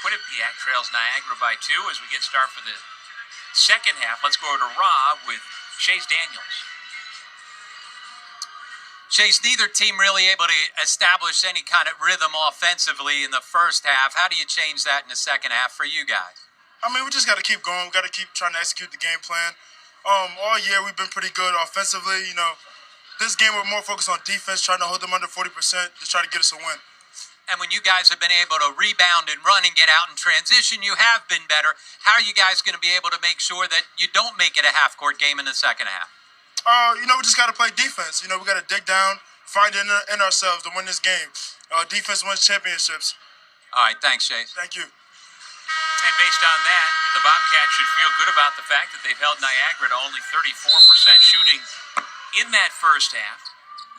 Quinnipiac trails Niagara by 2 as we get started for the second half. Let's go over to Rob with Chase Daniels. Chase, neither team really able to establish any kind of rhythm offensively in the first half. How do you change that in the second half for you guys? I mean, we just got to keep going. We got to keep trying to execute the game plan. All year we've been pretty good offensively. You know, this game we're more focused on defense, trying to hold them under 40% to try to get us a win. And when you guys have been able to rebound and run and get out in transition, you have been better. How are you guys going to be able to make sure that you don't make it a half-court game in the second half? You know, we just got to play defense. You know, we got to dig down, find it in ourselves to win this game. Defense wins championships. All right, thanks, Chase. Thank you. And based on that, the Bobcats should feel good about the fact that they've held Niagara to only 34% shooting in that first half.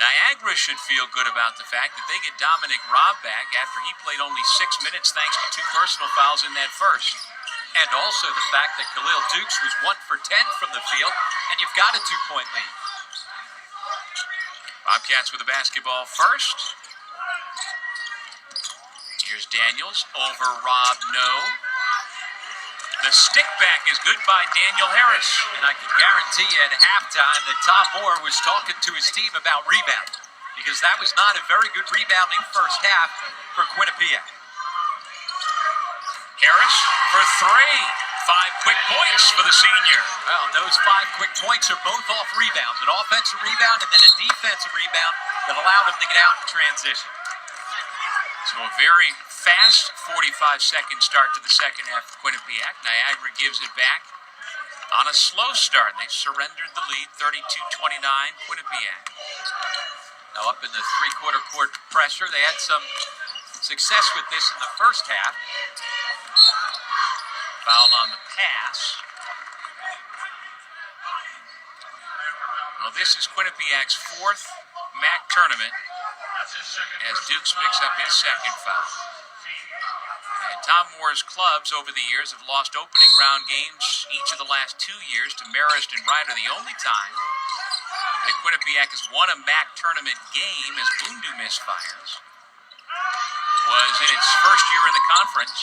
Niagara should feel good about the fact that they get Dominic Robb back after he played only 6 minutes thanks to 2 personal fouls in that first. And also the fact that Khalil Dukes was 1 for 10 from the field, and you've got a 2-point lead. Bobcats with the basketball first. Here's Daniels over Rob No. The stick back is good by Daniel Harris. And I can guarantee you at halftime that Tom Moore was talking to his team about rebound, because that was not a very good rebounding first half for Quinnipiac. Harris for 3. 5 quick points for the senior. Well, those 5 quick points are both off rebounds. An offensive rebound and then a defensive rebound that allowed him to get out in transition. So a very fast 45-second start to the second half of Quinnipiac. Niagara gives it back on a slow start. They surrendered the lead, 32-29, Quinnipiac. Now up in the three-quarter court pressure, they had some success with this in the first half. Foul on the pass. Well, this is Quinnipiac's fourth MAC tournament as Dukes picks up his second foul. And Tom Moore's clubs over the years have lost opening round games each of the last 2 years to Marist and Ryder. The only time that Quinnipiac has won a MAC tournament game as Bundu misfires was in its first year in the conference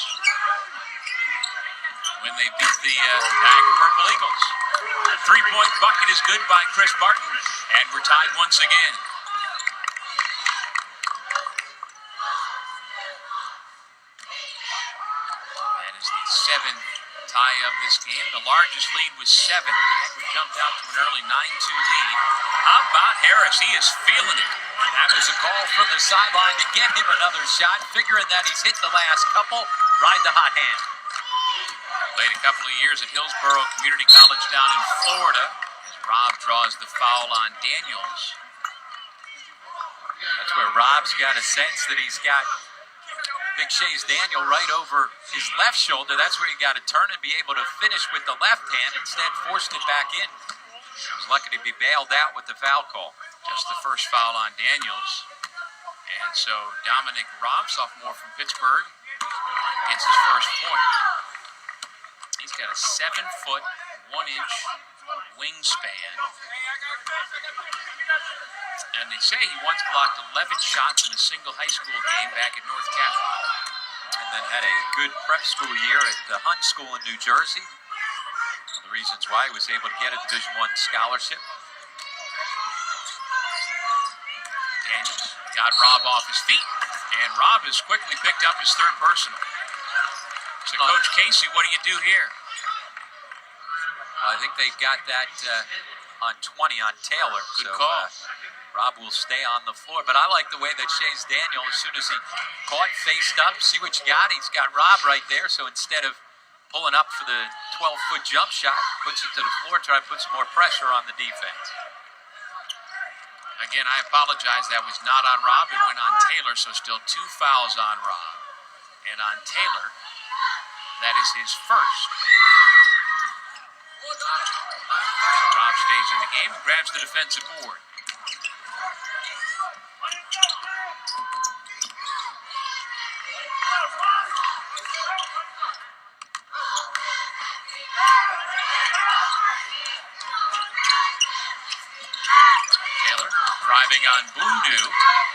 when they beat the Niagara Purple Eagles. Three-point bucket is good by Chris Barton, and we're tied once again. That is the seventh tie of this game. The largest lead was 7. Niagara jumped out to an early 9-2 lead. How about Harris? He is feeling it. That was a call from the sideline to get him another shot, figuring that he's hit the last couple. Ride the hot hand. Played a couple of years at Hillsborough Community College down in Florida as Rob draws the foul on Daniels. That's where Rob's got a sense that he's got Big Shays Daniel right over his left shoulder. That's where you got to turn and be able to finish with the left hand. Instead, forced it back in. He was lucky to be bailed out with the foul call. Just the first foul on Daniels. And so Dominic Robb, sophomore from Pittsburgh, gets his first point. He's got a 7-foot, 1-inch wingspan. And they say he once blocked 11 shots in a single high school game back at North Catholic. And then had a good prep school year at the Hunt School in New Jersey. One of the reasons why he was able to get a Division I scholarship. Daniels got Rob off his feet, and Rob has quickly picked up his third personal. So, Coach Casey, what do you do here? I think they've got that on 20 on Taylor. Good call. Rob will stay on the floor. But I like the way that Shays Daniel, as soon as he caught, faced up, see what you got. He's got Rob right there. So instead of pulling up for the 12-foot jump shot, puts it to the floor, try to put some more pressure on the defense. Again, I apologize. That was not on Rob. It went on Taylor, so still 2 fouls on Rob. And on Taylor, that is his first. So Rob stays in the game and grabs the defensive board. Taylor driving on Bundu.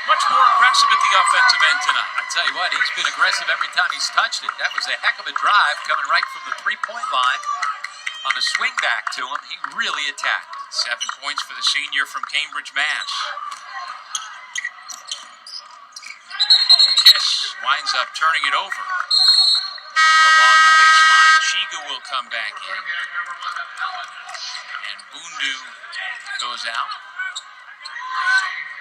Much more aggressive at the offensive end tonight. I tell you what, he's been aggressive every time he's touched it. That was a heck of a drive coming right from the three-point line. On a swing back to him, he really attacked. 7 points for the senior from Cambridge, Mass. Kiss winds up turning it over. Along the baseline, Chiga will come back in. And Bundu goes out.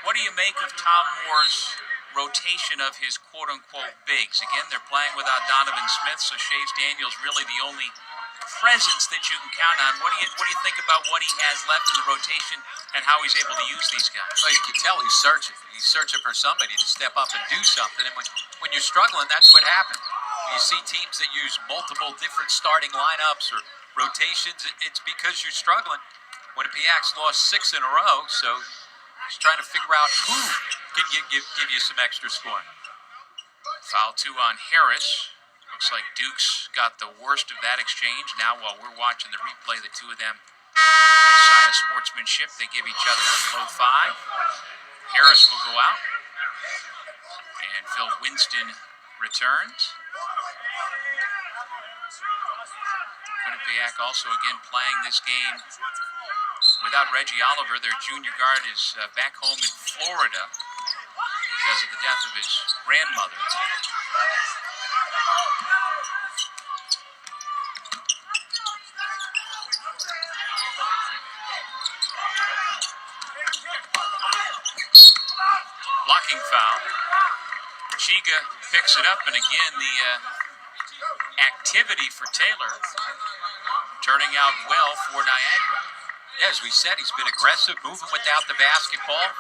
What do you make of Tom Moore's rotation of his quote-unquote bigs? Again, they're playing without Donovan Smith, so Shays Daniel's really the only presence that you can count on. What do you think about what he has left in the rotation and how he's able to use these guys? Well, you can tell he's searching. He's searching for somebody to step up and do something. And when you're struggling, that's what happens. When you see teams that use multiple different starting lineups or rotations, it's because you're struggling. Quinnipiac's lost 6 in a row, so he's trying to figure out who can give you some extra scoring. Foul 2 on Harris. Looks like Dukes got the worst of that exchange. Now, while we're watching the replay, the two of them, nice sign of sportsmanship, they give each other a low 5. Harris will go out. And Phil Winston returns. Quinnipiac also again playing this game without Reggie Oliver. Their junior guard is back home in Florida because of the death of his grandmother. Blocking foul. Chiga picks it up, and again the activity for Taylor turning out well for Niagara. Yeah, as we said, he's been aggressive, moving without the basketball.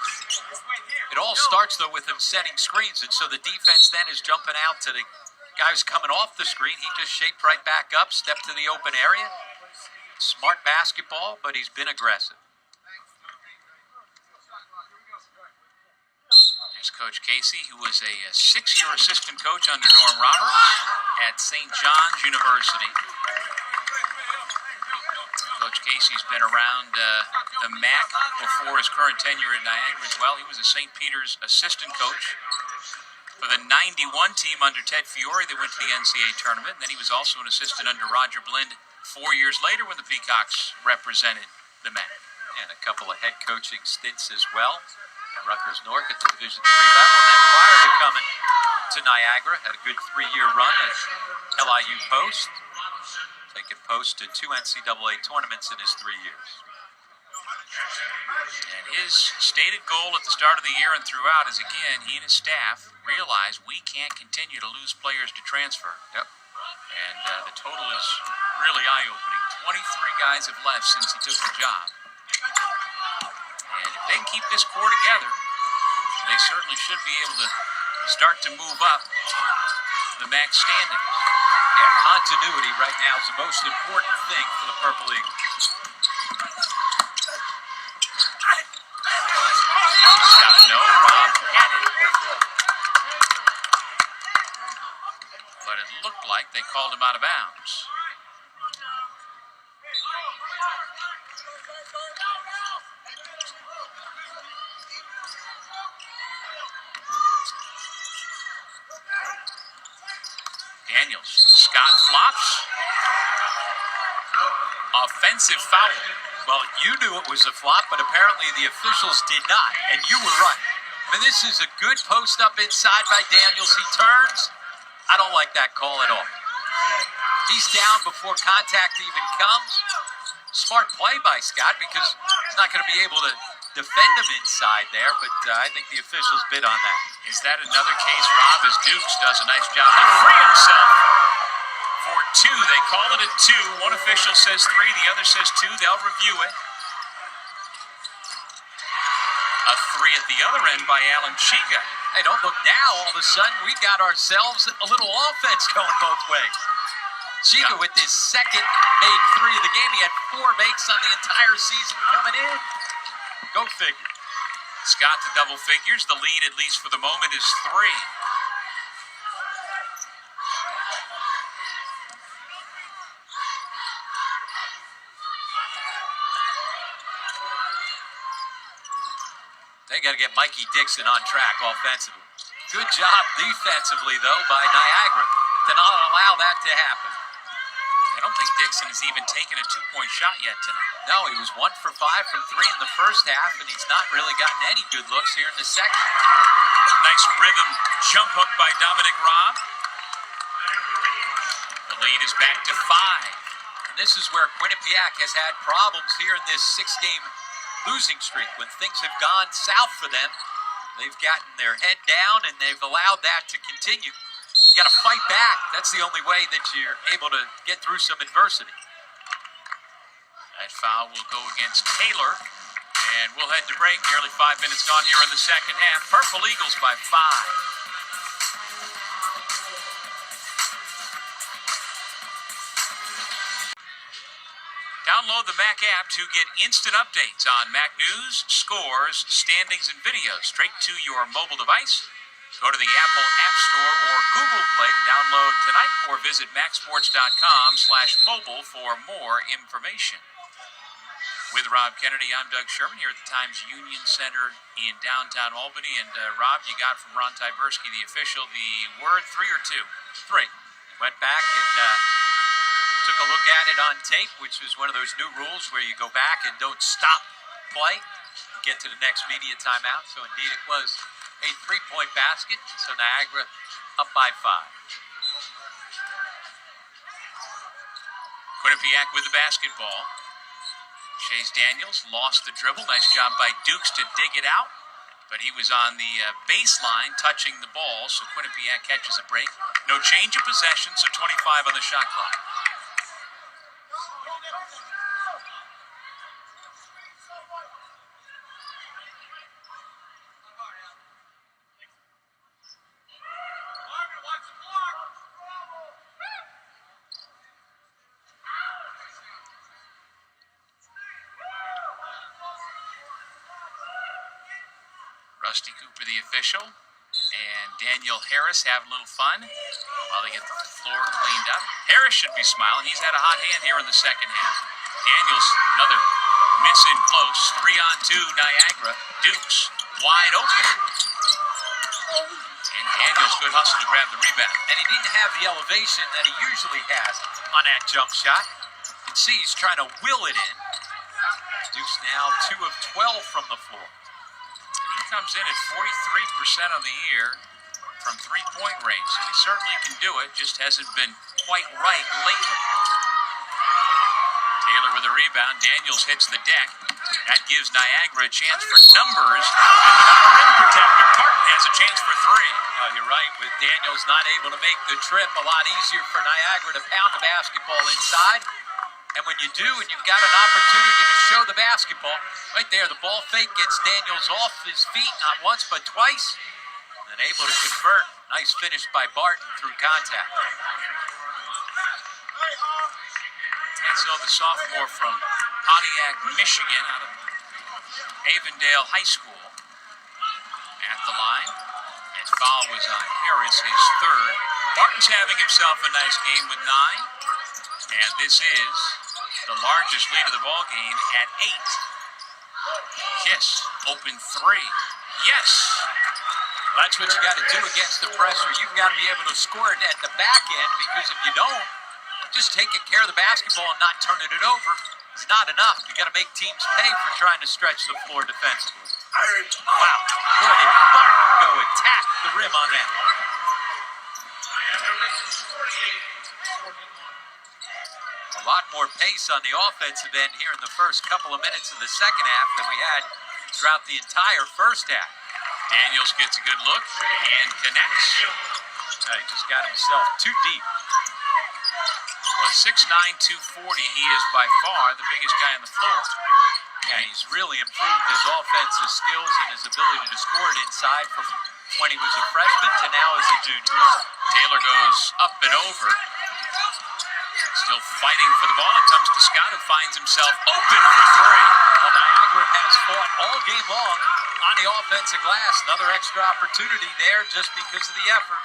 It all starts, though, with him setting screens, and so the defense then is jumping out to the guy who's coming off the screen. He just shaped right back up, stepped to the open area. Smart basketball, but he's been aggressive. Here's Coach Casey, who was a 6-year assistant coach under Norm Roberts at St. John's University. Coach Casey's been around the MAC before his current tenure at Niagara as well. He was a St. Peter's assistant coach for the 91 team under Ted Fiore that went to the NCAA tournament. And then he was also an assistant under Roger Blind 4 years later when the Peacocks represented the MAC. And a couple of head coaching stints as well. At Rutgers North at the Division III level, and then prior to coming to Niagara, had a good 3-year run at LIU Post, taking Post to 2 NCAA tournaments in his 3 years. And his stated goal at the start of the year and throughout is, again, he and his staff realize we can't continue to lose players to transfer. Yep. And the total is really eye-opening. 23 guys have left since he took the job. And if they can keep this core together, they certainly should be able to start to move up the MAC standings. Yeah, continuity right now is the most important thing for the Purple Eagles. Scott, no, Rob had it. But it looked like they called him out of bounds. Daniels. Scott flops. Offensive foul. Well, you knew it was a flop, but apparently the officials did not, and you were right. I mean, this is a good post up inside by Daniels. He turns. I don't like that call at all. He's down before contact even comes. Smart play by Scott because he's not going to be able to defend him inside there, but I think the officials bid on that. Is that another case, Rob, as Dukes does a nice job to free himself for 2? They call it a 2. One official says 3, the other says 2. They'll review it. A 3 at the other end by Alan Chica. Hey, don't look now. All of a sudden, we got ourselves a little offense going both ways. Chica with his second made 3 of the game. He had 4 makes on the entire season coming in. Go figure. Scott to double figures. The lead, at least for the moment, is 3. They got to get Mikey Dixon on track offensively. Good job defensively, though, by Niagara to not allow that to happen. I don't think Dixon has even taken a 2-point shot yet tonight. No, he was 1 for 5 from 3 in the first half, and he's not really gotten any good looks here in the second. Nice rhythm jump hook by Dominic Robb. The lead is back to 5. And this is where Quinnipiac has had problems here in this 6-game losing streak. When things have gone south for them, they've gotten their head down, and they've allowed that to continue. You got to fight back. That's the only way that you're able to get through some adversity. That foul will go against Taylor, and we'll head to break. Nearly 5 minutes gone here in the second half. Purple Eagles by 5. Download the MAC app to get instant updates on MAC news, scores, standings, and videos straight to your mobile device. Go to the Apple App Store or Google Play to download tonight, or visit macsports.com/mobile for more information. With Rob Kennedy, I'm Doug Sherman here at the Times Union Center in downtown Albany. And Rob, you got from Ron Tyberski, the official, the word 3 or 2? 3. Went back and took a look at it on tape, which was one of those new rules where you go back and don't stop play, get to the next media timeout. So indeed it was a 3-point basket, so Niagara up by 5. Quinnipiac with the basketball. Chase Daniels lost the dribble. Nice job by Dukes to dig it out, but he was on the baseline touching the ball, so Quinnipiac catches a break. No change of possession, so 25 on the shot clock. Rusty Cooper, the official, and Daniel Harris having a little fun while they get the floor cleaned up. Harris should be smiling. He's had a hot hand here in the second half. Daniels, another miss in close. 3-on-2, Niagara. Dukes wide open. And Daniels, good hustle to grab the rebound. And he didn't have the elevation that he usually has on that jump shot. You can see he's trying to will it in. Dukes now 2 of 12 from the floor. He comes in at 43% of the year from three-point range. So he certainly can do it, just hasn't been quite right lately. Taylor with a rebound. Daniels hits the deck. That gives Niagara a chance for numbers. And without a rim protector, Barton has a chance for three. You're right. With Daniels not able to make the trip, a lot easier for Niagara to pound the basketball inside. And when you do, and you've got an opportunity to show the basketball, right there, the ball fake gets Daniels off his feet, not once, but twice. And able to convert. Nice finish by Barton through contact. And so the sophomore from Pontiac, Michigan, out of Avondale High School, at the line. And foul was on Harris, his third. Barton's having himself a nice game with 9. And this is the largest lead of the ball game at 8. Kiss, open 3. Yes! Well, that's what you got to do against the pressure. You've got to be able to score it at the back end, because if you don't, just taking care of the basketball and not turning it over is not enough. You got to make teams pay for trying to stretch the floor defensively. Wow, boy, did Barton go attack the rim on that. A lot more pace on the offensive end here in the first couple of minutes of the second half than we had throughout the entire first half. Daniels gets a good look and connects. He just got himself too deep. Well, 6'9", 240, he is by far the biggest guy on the floor. Yeah, he's really improved his offensive skills and his ability to score it inside from when he was a freshman to now as a junior. Taylor goes up and over. Still fighting for the ball. It comes to Scott, who finds himself open for 3. Well, Niagara has fought all game long on the offensive glass. Another extra opportunity there just because of the effort.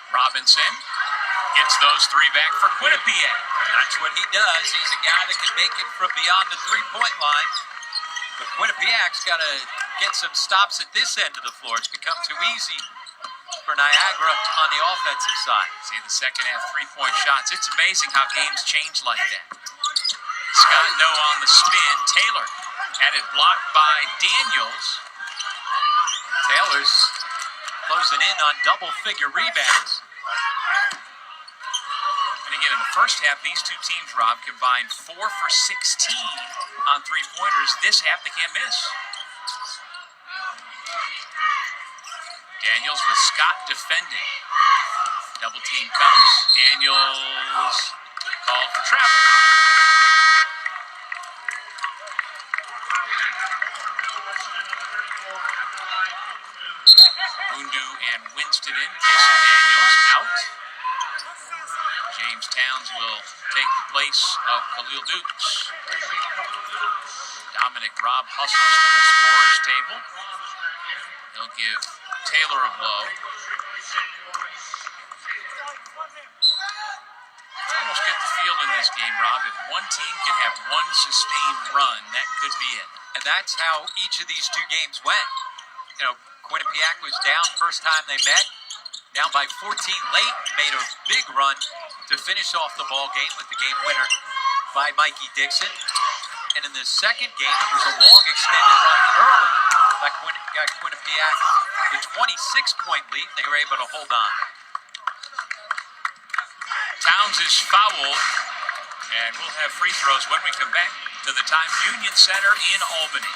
Robinson gets those 3 back for Quinnipiac. That's what he does. He's a guy that can make it from beyond the three-point line. But Quinnipiac's got to get some stops at this end of the floor. It's become too easy for Niagara on the offensive side. See the second half 3-point shots. It's amazing how games change like that. Scott No on the spin. Taylor had it blocked by Daniels. Taylor's closing in on double-figure rebounds. And again, in the first half, these two teams, Rob, combined 4 for 16 on three-pointers. This half, they can't miss. Daniels with Scott defending. Double team comes. Daniels called for travel. Bundu and Winston in. Kiss and Daniels out. James Towns will take the place of Khalil Dukes. Dominic Robb hustles to the scorer's table. He'll give Taylor a blow. I almost get the feel in this game, Rob, if one team can have one sustained run, that could be it. And that's how each of these two games went. You know, Quinnipiac was down first time they met, down by 14 late, made a big run to finish off the ball game with the game winner by Mikey Dixon. And in the second game, it was a long extended run early that got Quinnipiac a 26-point lead. They were able to hold on. Towns is fouled, and we'll have free throws when we come back to the Times Union Center in Albany.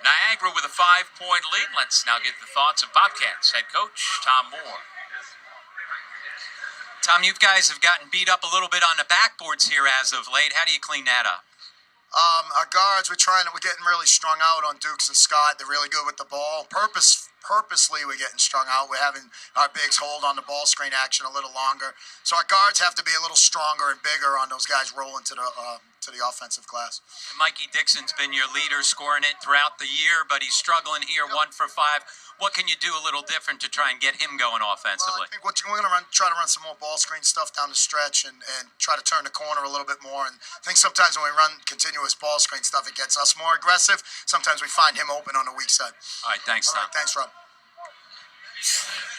Niagara with a 5-point lead. Let's now get the thoughts of Bobcats head coach Tom Moore. Tom, you guys have gotten beat up a little bit on the backboards here as of late. How do you clean that up? Our guards, we're getting really strung out on Dukes and Scott. They're really good with the ball. Purpose purposely we're getting strung out. We're having our bigs hold on the ball screen action a little longer. So our guards have to be a little stronger and bigger on those guys rolling to the offensive glass. Mikey Dixon's been your leader, scoring it throughout the year, but he's struggling here, 1 for 5. What can you do a little different to try and get him going offensively? Well, I think we're going to try to run some more ball screen stuff down the stretch and try to turn the corner a little bit more. And I think sometimes when we run continuous ball screen stuff, it gets us more aggressive. Sometimes we find him open on the weak side. All right, thanks, Tom. All right, thanks, Rob.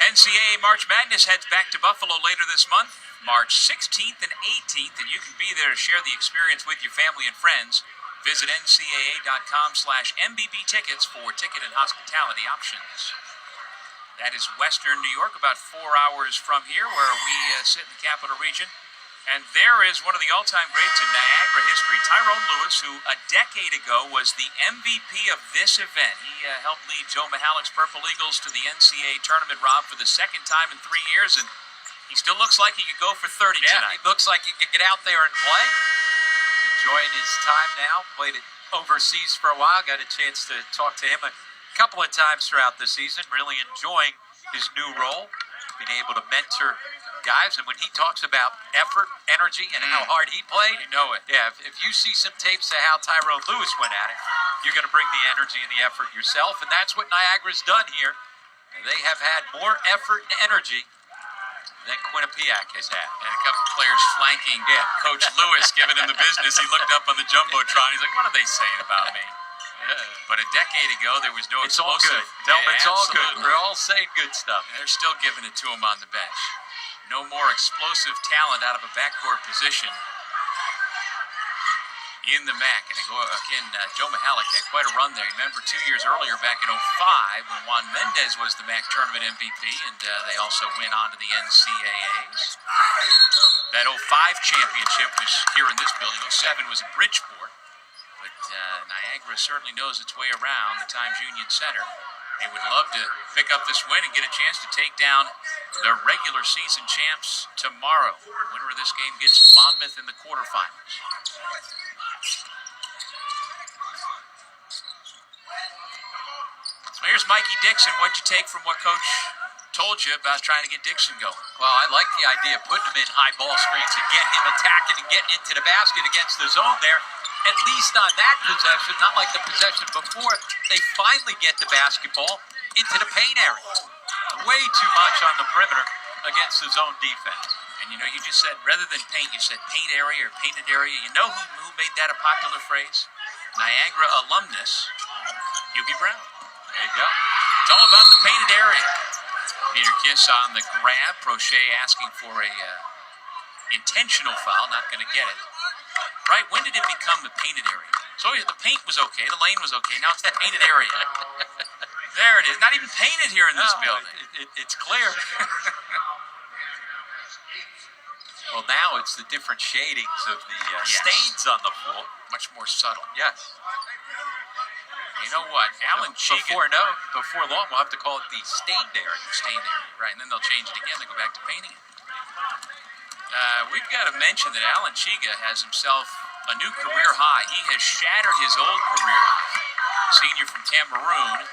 NCAA March Madness heads back to Buffalo later this month, March 16th and 18th, and you can be there to share the experience with your family and friends. Visit ncaa.com/MBB tickets for ticket and hospitality options. That is Western New York, about 4 hours from here, where we sit in the capital region. And there is one of the all-time greats in Niagara history, Tyrone Lewis, who a decade ago was the MVP of this event. He helped lead Joe Mihalik's Purple Eagles to the NCAA tournament, Rob, for the second time in 3 years, and he still looks like he could go for 30 tonight. He looks like he could get out there and play. Enjoying his time now. Played it overseas for a while. Got a chance to talk to him a couple of times throughout the season. Really enjoying his new role. Being able to mentor guys. And when he talks about effort, energy, and how hard he played, You know it. yeah, if you see some tapes of how Tyrone Lewis went at it, you're going to bring the energy and the effort yourself. And that's what Niagara's done here. And they have had more effort and energy than Quinnipiac has had. And a couple players flanking Coach Lewis, giving him the business. He looked up on the Jumbotron. He's like, what are they saying about me? But a decade ago, there was no It's all explosive. good. Tell them it's all good. Absolutely. We're all saying good stuff. They're still giving it to him on the bench. No more explosive talent out of a backcourt position in the MAC. And again, Joe Mihalik had quite a run there. Remember 2 years earlier, back in 05, when Juan Mendez was the MAC tournament MVP, and they also went on to the NCAAs. That 05 championship was here in this building. 07 was in Bridgeport. But Niagara certainly knows its way around the Times Union Center. They would love to pick up this win and get a chance to take down the regular season champs tomorrow. The winner of this game gets Monmouth in the quarterfinals. So here's Mikey Dixon. What'd you take from what Coach told you about trying to get Dixon going? Well, I like the idea of putting him in high ball screens and getting him attacking and getting into the basket against the zone there. At least on that possession, not like the possession before, they finally get the basketball into the paint area. Way too much on the perimeter against the zone defense. And you know, you just said, rather than paint, you said paint area or painted area. You know who made that a popular phrase? Niagara alumnus, Hubie Brown. There you go. It's all about the painted area. Peter Kiss on the grab. Prochet asking for a intentional foul. Not going to get it. Right? When did it become the painted area? So the paint was okay. The lane was okay. Now it's the painted area. There it is. Not even painted here in this building. It's clear. Well, now it's the different shadings of the stains on the floor. Much more subtle. Yes. You know what? Alan Cheegan. Before long, we'll have to call it the stained area. Stained area, right. And then they'll change it again. They go back to painting it. We've got to mention that Alan Chiga has himself a new career high. He has shattered his old career high. Senior from Cameroon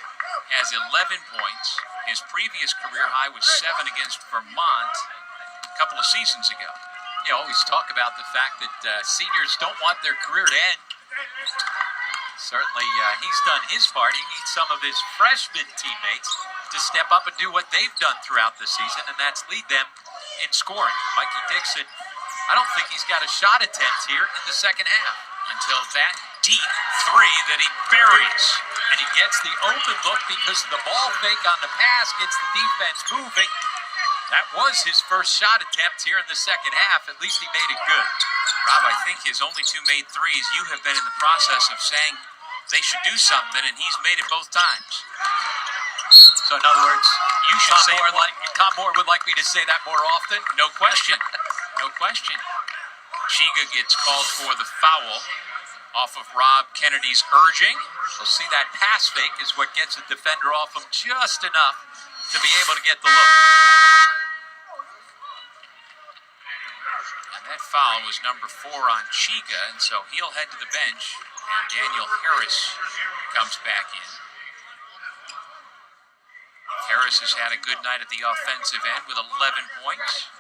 has 11 points. His previous career high was 7 against Vermont a couple of seasons ago. You always talk about the fact that seniors don't want their career to end. Certainly, he's done his part. He needs some of his freshman teammates to step up and do what they've done throughout the season, and that's lead them in scoring. Mikey Dixon, I don't think he's got a shot attempt here in the second half. Until that deep three that he buries. And he gets the open look because of the ball fake on the pass, gets the defense moving. That was his first shot attempt here in the second half. At least he made it good. Rob, I think his only 2 made threes, you have been in the process of saying they should do something, and he's made it both times. So in other words, You should say it more. Tom Moore would like me to say that more often. No question. No question. Chiga gets called for the foul off of Rob Kennedy's urging. We'll see that pass fake is what gets a defender off him just enough to be able to get the look. And that foul was number 4 on Chiga, and so he'll head to the bench, and Daniel Harris comes back in. Harris has had a good night at the offensive end with 11 points.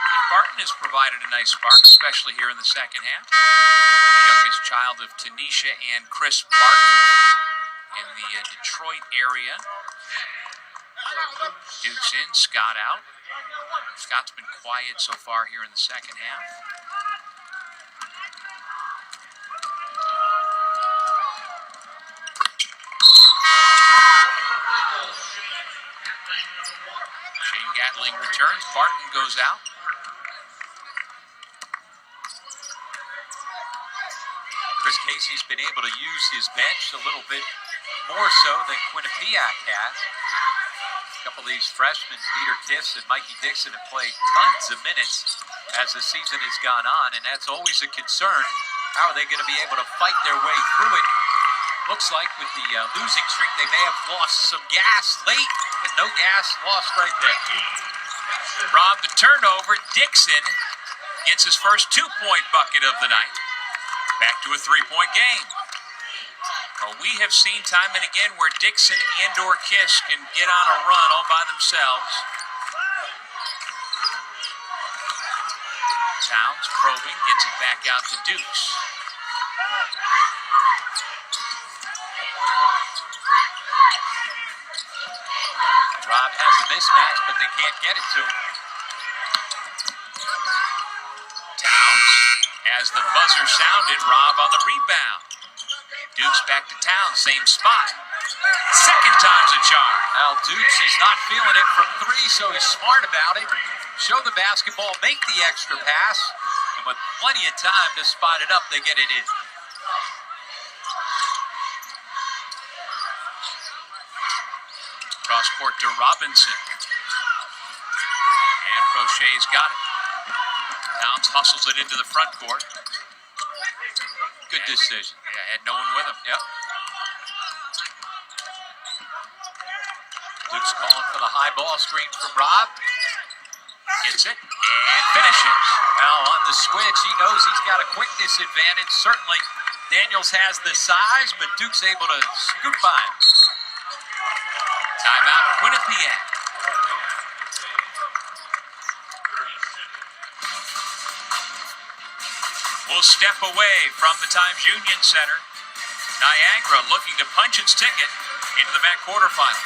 And Barton has provided a nice spark, especially here in the second half. The youngest child of Tanisha and Chris Barton in the Detroit area. Duke's in, Scott out. Scott's been quiet so far here in the second half. Shane Gatling returns. Barton goes out. Chris Casey's been able to use his bench a little bit more so than Quinnipiac has. A couple of these freshmen, Peter Kiss and Mikey Dixon, have played tons of minutes as the season has gone on, and that's always a concern. How are they going to be able to fight their way through it? Looks like with the losing streak, they may have lost some gas late, but no gas lost right there. Rob, the turnover. Dixon gets his first 2-point bucket of the night. Back to a 3-point game. Well, we have seen time and again where Dixon and or Kiss can get on a run all by themselves. Towns probing, gets it back out to Dukes. Rob has a mismatch, but they can't get it to him. Towns, as the buzzer sounded, Rob on the rebound. Dukes back to Towns, same spot. Second time's a charm. Well, Dukes is not feeling it from three, so he's smart about it. Show the basketball, make the extra pass, and with plenty of time to spot it up, they get it in. Cross court to Robinson. And Prochet's got it. Towns hustles it into the front court. Good decision. Yeah, had no one with him. Yep. Duke's calling for the high ball screen from Rob. Gets it and finishes. Well, on the switch, he knows he's got a quickness advantage. Certainly, Daniels has the size, but Duke's able to scoop by him. Timeout, Quinnipiac. We'll step away from the Times Union Center. Niagara looking to punch its ticket into the MAC quarterfinals.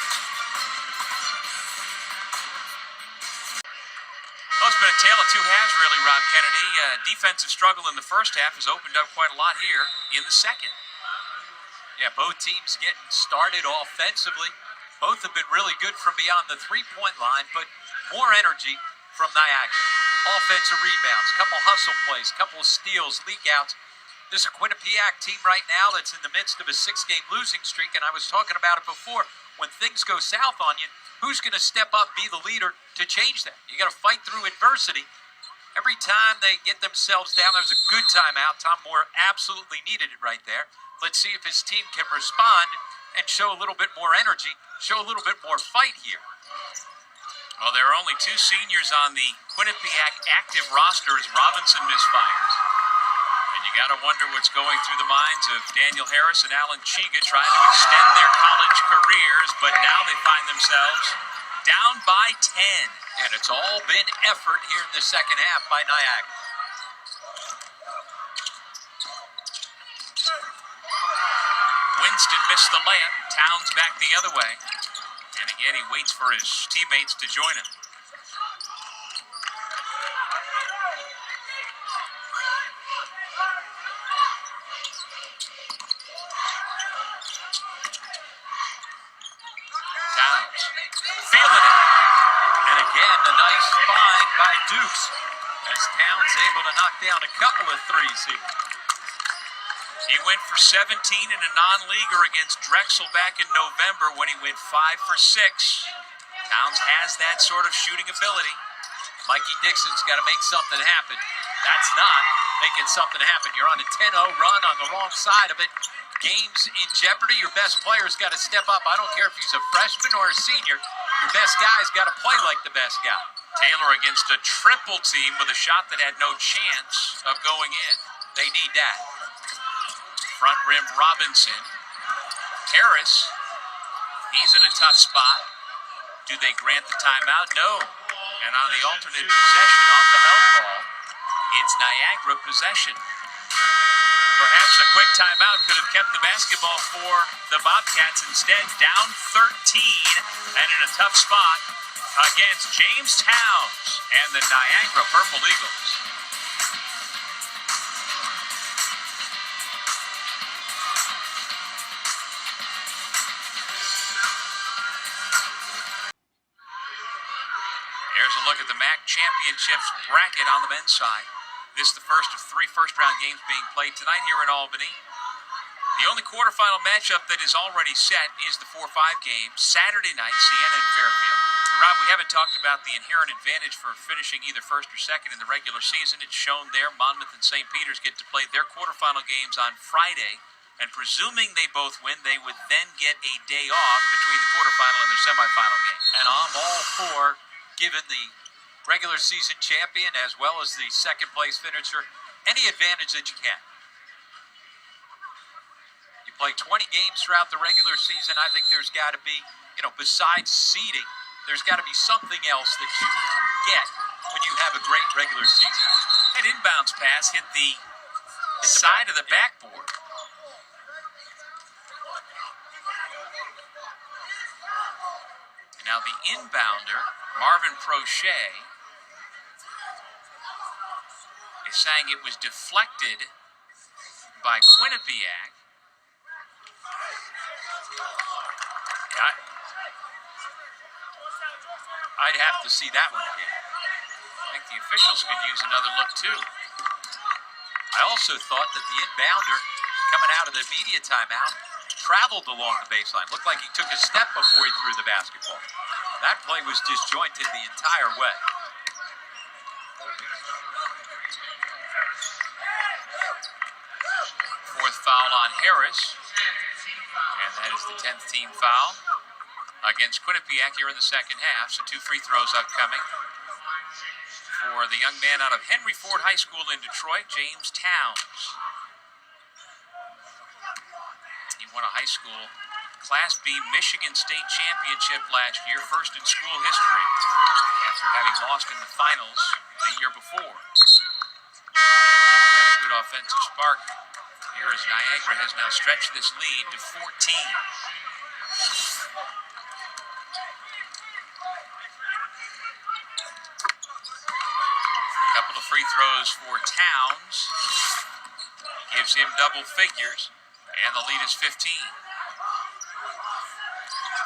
Well, it's been a tale of two halves, really, Rob Kennedy. Defensive struggle in the first half has opened up quite a lot here in the second. Yeah, both teams getting started offensively. Both have been really good from beyond the three-point line, but more energy from Niagara. Offensive rebounds, couple hustle plays, couple of steals, leak-outs. This is a Quinnipiac team right now that's in the midst of a 6-game losing streak, and I was talking about it before. When things go south on you, who's going to step up, be the leader to change that? You got to fight through adversity. Every time they get themselves down, there's a good timeout. Tom Moore absolutely needed it right there. Let's see if his team can respond and show a little bit more energy, show a little bit more fight here. Well, there are only two seniors on the Quinnipiac active roster as Robinson misfires. And you got to wonder what's going through the minds of Daniel Harris and Alan Chiga trying to extend their college careers, but now they find themselves down by 10. And it's all been effort here in the second half by Niagara. Winston missed the layup. Towns back the other way. And again, he waits for his teammates to join him. Towns, feeling it. And again, a nice find by Dukes as Towns able to knock down a couple of threes here. He went for 17 in a non-leaguer against Drexel back in November when he went 5 for 6. Towns has that sort of shooting ability. Mikey Dixon's got to make something happen. That's not making something happen. You're on a 10-0 run on the wrong side of it. Game's in jeopardy. Your best player's got to step up. I don't care if he's a freshman or a senior. Your best guy's got to play like the best guy. Taylor against a triple team with a shot that had no chance of going in. They need that. Front rim Robinson. Harris, he's in a tough spot. Do they grant the timeout? No. And on the alternate possession off the held ball, it's Niagara possession. Perhaps a quick timeout could have kept the basketball for the Bobcats. Instead, down 13 and in a tough spot against James Towns and the Niagara Purple Eagles. Here's a look at the MAC Championships bracket on the men's side. This is the first of 3 first-round games being played tonight here in Albany. The only quarterfinal matchup that is already set is the 4-5 game, Saturday night, Siena and Fairfield. And Rob, we haven't talked about the inherent advantage for finishing either first or second in the regular season. It's shown there. Monmouth and St. Peter's get to play their quarterfinal games on Friday. And presuming they both win, they would then get a day off between the quarterfinal and their semifinal game. And I'm all for giving the regular season champion as well as the second place finisher any advantage that you can. You play 20 games throughout the regular season. I think there's got to be, besides seeding, there's got to be something else that you get when you have a great regular season. That inbounds pass hit the side of the backboard. And now the inbounder, Marvin Prochet, is saying it was deflected by Quinnipiac. I'd have to see that one again. I think the officials could use another look too. I also thought that the inbounder coming out of the media timeout traveled along the baseline. Looked like he took a step before he threw the basketball. That play was disjointed the entire way. Fourth foul on Harris. And that is the 10th team foul against Quinnipiac here in the second half. So 2 free throws upcoming for the young man out of Henry Ford High School in Detroit, James Towns. He won a high school Class B Michigan State Championship last year, first in school history, after having lost in the finals the year before. He's been a good offensive spark here as Niagara has now stretched this lead to 14. Couple of free throws for Towns. Gives him double figures, and the lead is 15.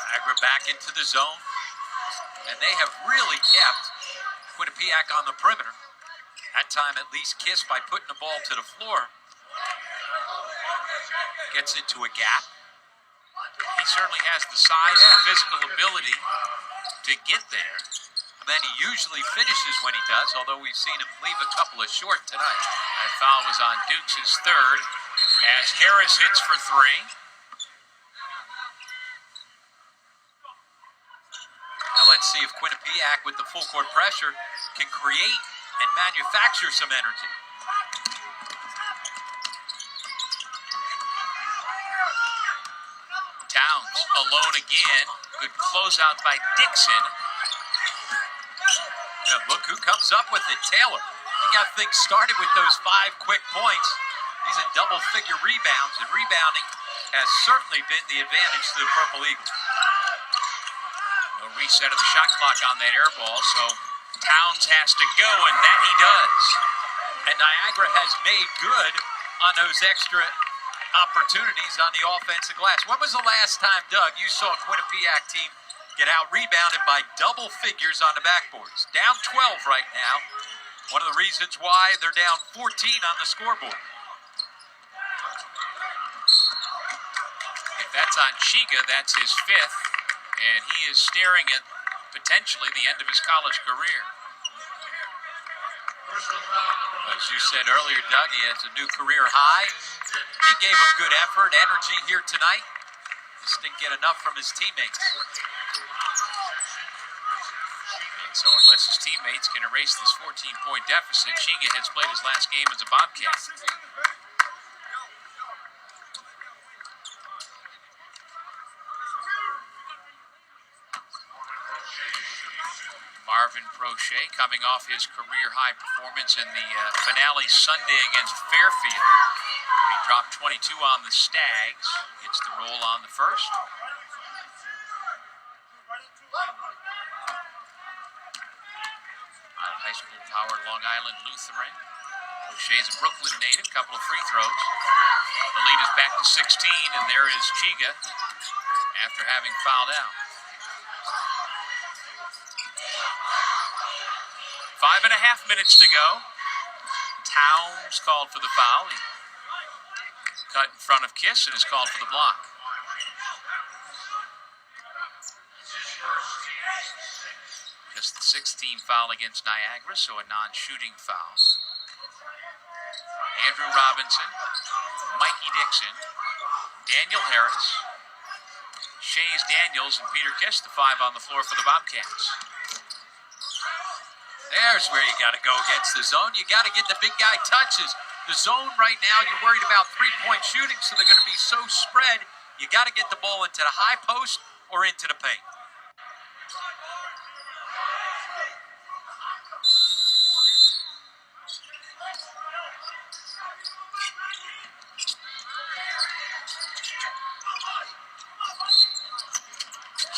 Niagara back into the zone, and they have really kept Quinnipiac on the perimeter. That time at least Kiss by putting the ball to the floor. Gets into a gap. He certainly has the size and physical ability to get there. And then he usually finishes when he does, although we've seen him leave a couple of short tonight. That foul was on Dukes' third as Harris hits for 3. Now let's see if Quinnipiac, with the full court pressure, can create and manufacture some energy. Towns alone again. Good closeout by Dixon. And look who comes up with it, Taylor. He got things started with those 5 quick points. He's in double-figure rebounds, and rebounding has certainly been the advantage to the Purple Eagles. No reset of the shot clock on that air ball, so Towns has to go, and that he does. And Niagara has made good on those extra opportunities on the offensive glass. When was the last time, Doug, you saw a Quinnipiac team get out-rebounded by double figures on the backboards? Down 12 right now. One of the reasons why they're down 14 on the scoreboard. If that's on Chiga, that's his 5th, and he is staring at potentially the end of his college career. As you said earlier, Doug, he has a new career high. He gave a good effort, energy here tonight. Just didn't get enough from his teammates. So unless his teammates can erase this 14-point deficit, Chiga has played his last game as a Bobcat. Marvin Prochet coming off his career-high performance in the finale Sunday against Fairfield. He dropped 22 on the Stags. Gets the roll on the first. Out of high school power, Long Island Lutheran. Prochet's a Brooklyn native, couple of free throws. The lead is back to 16, and there is Chiga after having fouled out. 5.5 minutes to go. Towns called for the foul. He cut in front of Kiss and is called for the block. Just the 16th foul against Niagara, so a non-shooting foul. Andrew Robinson, Mikey Dixon, Daniel Harris, Shays Daniels, and Peter Kiss, the 5 on the floor for the Bobcats. There's where you got to go against the zone. You got to get the big guy touches. The zone right now, you're worried about three-point shooting, so they're going to be so spread. You got to get the ball into the high post or into the paint.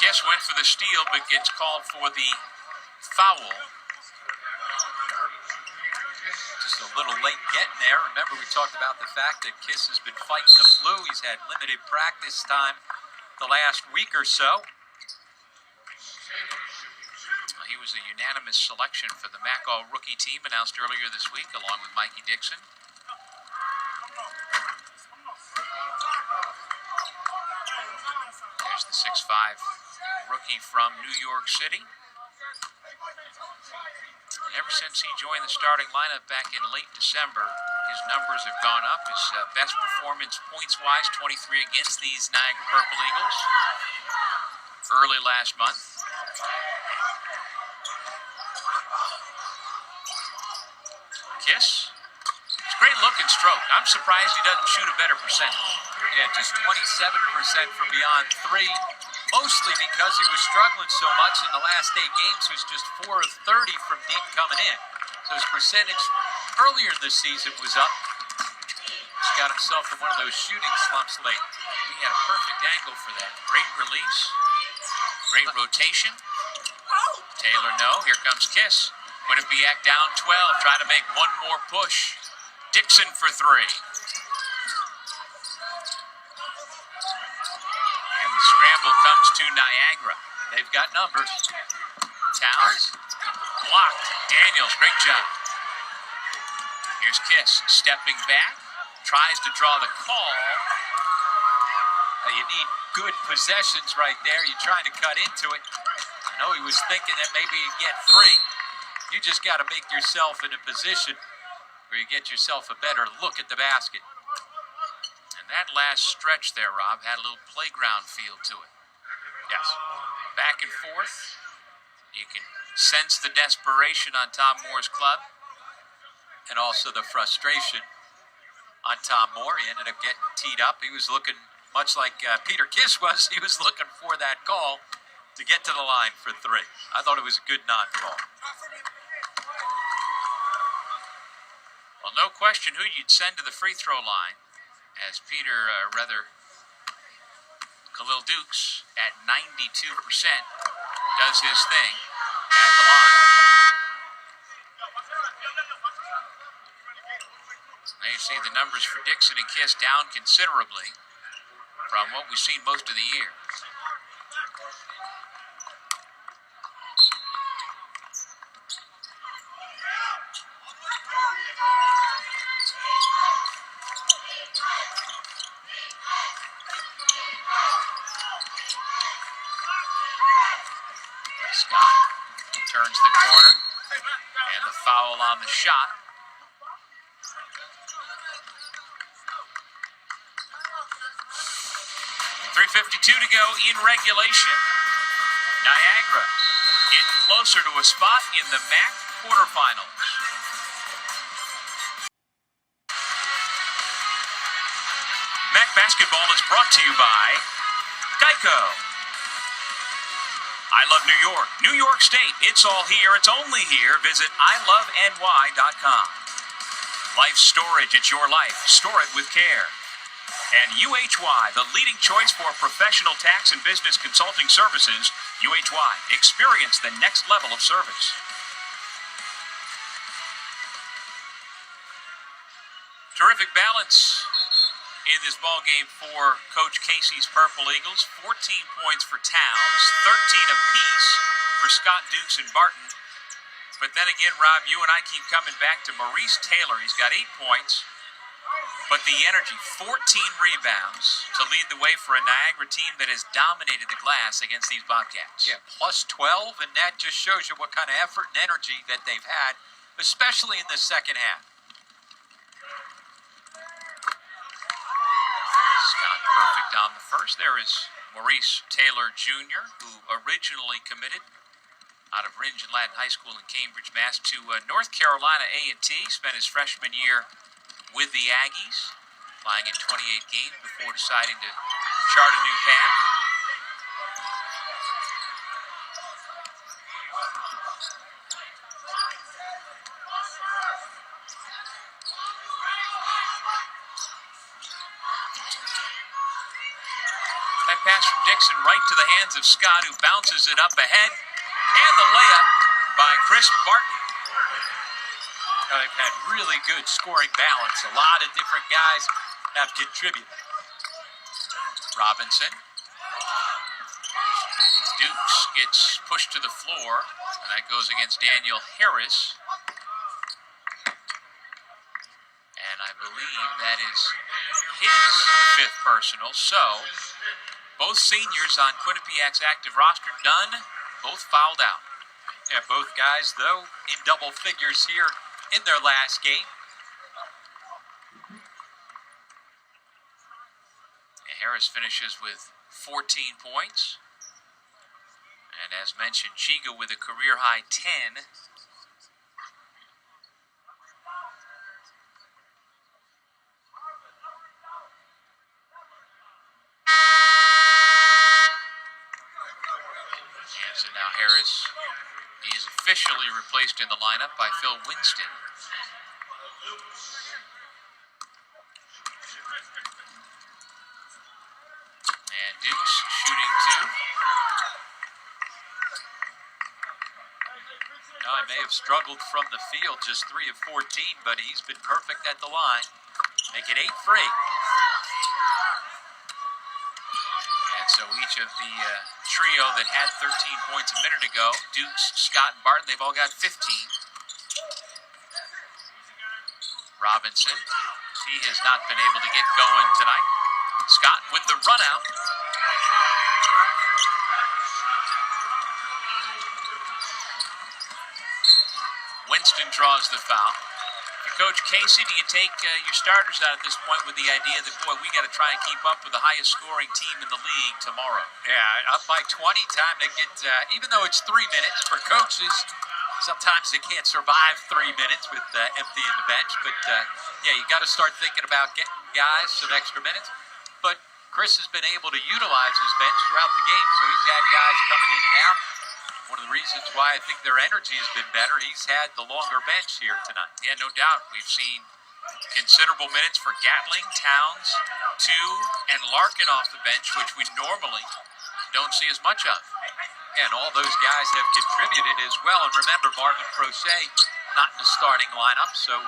Kiss went for the steal, but gets called for the foul. Just a little late getting there. Remember, we talked about the fact that Kiss has been fighting the flu. He's had limited practice time the last week or so. He was a unanimous selection for the MAC All-Rookie team announced earlier this week, along with Mikey Dixon. There's the 6'5" rookie from New York City. Ever since he joined the starting lineup back in late December, his numbers have gone up. His best performance points-wise, 23 against these Niagara Purple Eagles early last month. Kiss. It's a great look and stroke. I'm surprised he doesn't shoot a better percentage. Yeah, just 27% from beyond three. Mostly because he was struggling so much in the last 8 games, was just 4 of 30 from deep coming in. So his percentage earlier in the season was up. He's got himself in one of those shooting slumps late. He had a perfect angle for that. Great release. Great rotation. Taylor, no. Here comes Kiss. Quinnipiac down 12. Try to make one more push. Dixon for 3. Scramble comes to Niagara. They've got numbers. Towns. Blocked. Daniels, great job. Here's Kiss stepping back. Tries to draw the call. You need good possessions right there. You're trying to cut into it. I know he was thinking that maybe he'd get 3. You just got to make yourself in a position where you get yourself a better look at the basket. And that last stretch there, Rob, had a little playground feel to it. Yes. Back and forth. You can sense the desperation on Tom Moore's club. And also the frustration on Tom Moore. He ended up getting teed up. He was looking much like Peter Kiss was. He was looking for that call to get to the line for 3. I thought it was a good non-call. Well, no question who you'd send to the free throw line, as Khalil Dukes at 92% does his thing at the line. Now you see the numbers for Dixon and Kiss down considerably from what we've seen most of the year. Scott turns the corner, and the foul on the shot. .352 to go in regulation. Niagara getting closer to a spot in the MAC quarterfinals. MAC basketball is brought to you by Geico. I love New York. New York State. It's all here. It's only here. Visit iloveny.com. Life storage. It's your life. Store it with care. And UHY, the leading choice for professional tax and business consulting services. UHY. Experience the next level of service. Terrific balance in this ball game for Coach Casey's Purple Eagles. 14 points for Towns, 13 apiece for Scott, Dukes, and Barton. But then again, Rob, you and I keep coming back to Maurice Taylor. He's got 8 points, but the energy, 14 rebounds to lead the way for a Niagara team that has dominated the glass against these Bobcats. Yeah, plus 12, and that just shows you what kind of effort and energy that they've had, especially in the second half. Scott perfect on the first. There is Maurice Taylor Jr., who originally committed out of Ringen Latin High School in Cambridge, Mass. to North Carolina A&T. Spent his freshman year with the Aggies, playing in 28 games before deciding to chart a new path. That pass from Dixon right to the hands of Scott, who bounces it up ahead. And the layup by Chris Barton. They've had really good scoring balance. A lot of different guys have contributed. Robinson. Dukes gets pushed to the floor, and that goes against Daniel Harris. And I believe that is his 5th personal. So, both seniors on Quinnipiac's active roster done, both fouled out. Yeah, both guys, though, in double figures here in their last game. And Harris finishes with 14 points. And as mentioned, Chiga with a career-high 10. And so now Harris, he's officially replaced in the lineup by Phil Winston. And Dukes shooting 2. Now, he may have struggled from the field, just 3 of 14, but he's been perfect at the line. Make it 8 free. And so each of the trio that had 13 points a minute ago, Dukes, Scott, and Barton, they've all got 15. Robinson, he has not been able to get going tonight. Scott with the run out. Winston draws the foul. Coach Casey, do you take your starters out at this point with the idea that, boy, we got to try and keep up with the highest scoring team in the league tomorrow? Yeah, up by 20, time to get, even though it's 3 minutes for coaches, sometimes they can't survive 3 minutes with emptying the bench. But, yeah, you got to start thinking about getting guys some extra minutes. But Chris has been able to utilize his bench throughout the game, so he's had guys coming in and out. One of the reasons why I think their energy has been better, he's had the longer bench here tonight. Yeah, no doubt. We've seen considerable minutes for Gatling, Towns, 2, and Larkin off the bench, which we normally don't see as much of. And all those guys have contributed as well. And remember, Marvin Prochet not in the starting lineup, so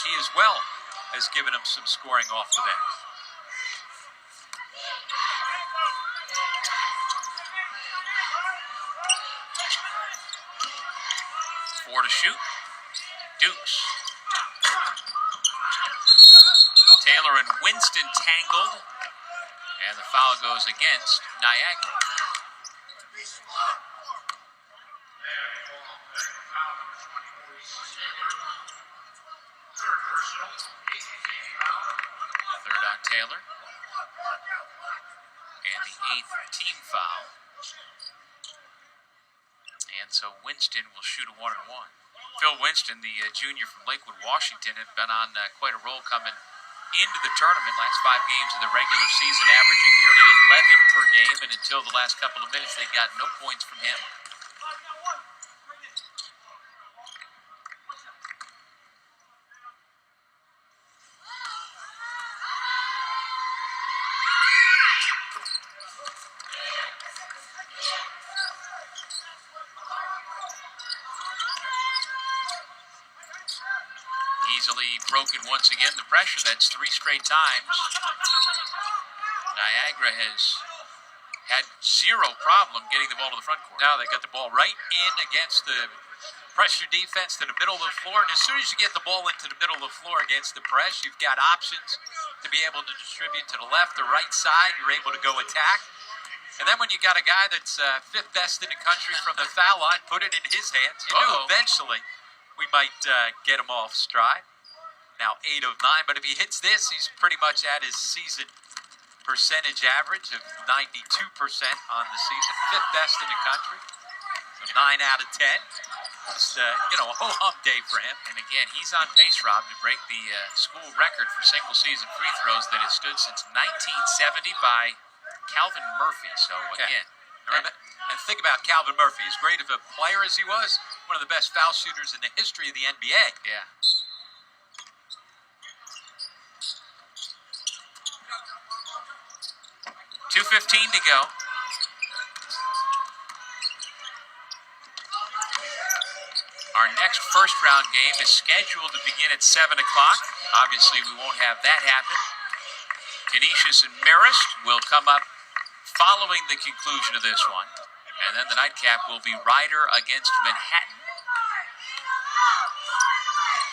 he as well has given him some scoring off the bench. To shoot. Dukes. Taylor and Winston tangled. And the foul goes against Niagara. Third on Taylor. And the 8th team foul. And and so Winston will shoot a 1-1. Phil Winston, the junior from Lakewood, Washington, had been on quite a roll coming into the tournament. Last 5 games of the regular season, averaging nearly 11 per game, and until the last couple of minutes, they got no points from him. Easily broken once again. The pressure, that's 3 straight times. Niagara has had zero problem getting the ball to the front court. Now they got the ball right in against the pressure defense to the middle of the floor. And as soon as you get the ball into the middle of the floor against the press, you've got options to be able to distribute to the left or right side. You're able to go attack. And then when you got a guy that's 5th best in the country from the foul line, put it in his hands. You knew eventually we might get him off stride. Now 8 of 9, but if he hits this, he's pretty much at his season percentage average of 92% on the season, 5th best in the country. So 9 out of 10. Just, a ho-hum day for him. And again, he's on pace, Rob, to break the school record for single-season free throws that has stood since 1970 by Calvin Murphy. So again, and think about Calvin Murphy. As great of a player as he was, one of the best foul shooters in the history of the NBA. Yeah. 2:15 to go. Our next first-round game is scheduled to begin at 7 o'clock. Obviously, we won't have that happen. Canisius and Marist will come up following the conclusion of this one. And then the nightcap will be Ryder against Manhattan.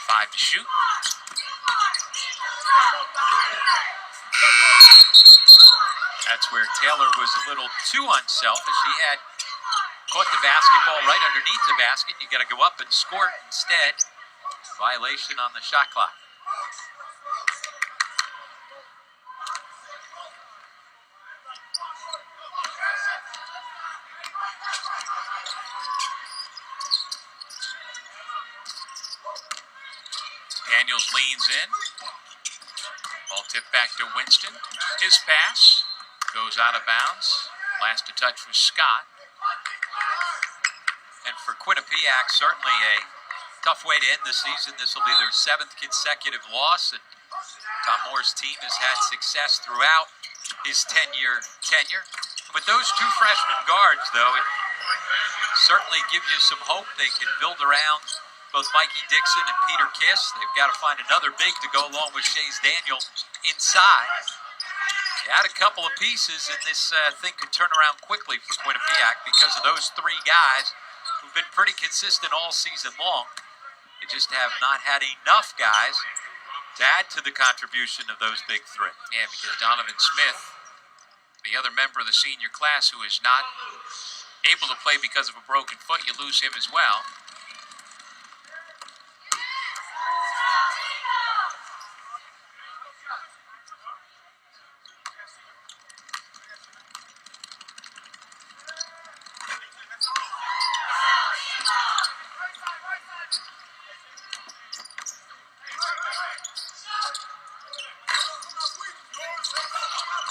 5 to shoot. That's where Taylor was a little too unselfish. He had caught the basketball right underneath the basket. You got to go up and score it instead. Violation on the shot clock. Daniels leans in. Ball tipped back to Winston. His pass goes out of bounds. Last to touch was Scott. And for Quinnipiac, certainly a tough way to end the season. This will be their 7th consecutive loss. And Tom Moore's team has had success throughout his 10-year tenure. With those 2 freshman guards, though, it certainly gives you some hope. They can build around both Mikey Dixon and Peter Kiss. They've got to find another big to go along with Shays Daniel inside. They had a couple of pieces, and this thing could turn around quickly for Quinnipiac because of those 3 guys who've been pretty consistent all season long. They just have not had enough guys to add to the contribution of those big 3. Yeah, because Donovan Smith, the other member of the senior class who is not able to play because of a broken foot, you lose him as well.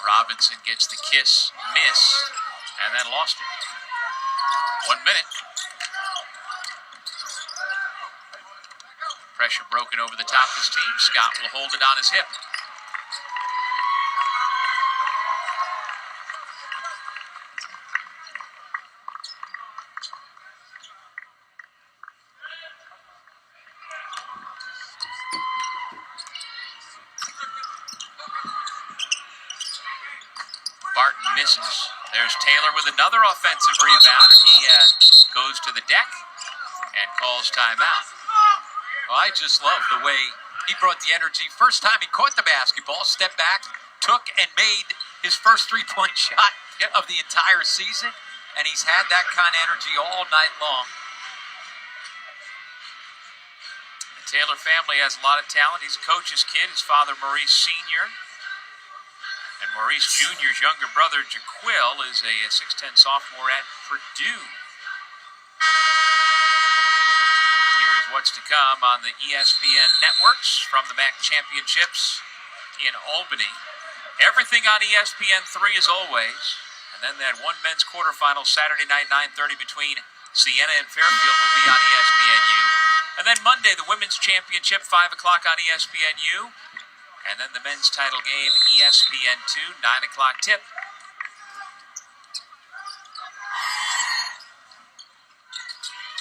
Robinson gets the kiss, miss, and then lost it. 1 minute. Pressure broken over the top of his team. Scott will hold it on his hip. Barton misses. There's Taylor with another offensive rebound, and he goes to the deck and calls timeout. Well, I just love the way he brought the energy. First time he caught the basketball, stepped back, took and made his first 3-point shot of the entire season, and he's had that kind of energy all night long. The Taylor family has a lot of talent. He's a coach's kid. His father, Maurice Sr., and Maurice Jr.'s younger brother, Jaquil, is a 6'10 sophomore at Purdue. what's to come on the ESPN networks from the MAC Championships in Albany. Everything on ESPN3 as always. And then that one men's quarterfinal Saturday night, 9:30 between Siena and Fairfield will be on ESPNU. And then Monday, the women's championship, 5 o'clock on ESPNU. And then the men's title game, ESPN2, 9 o'clock tip.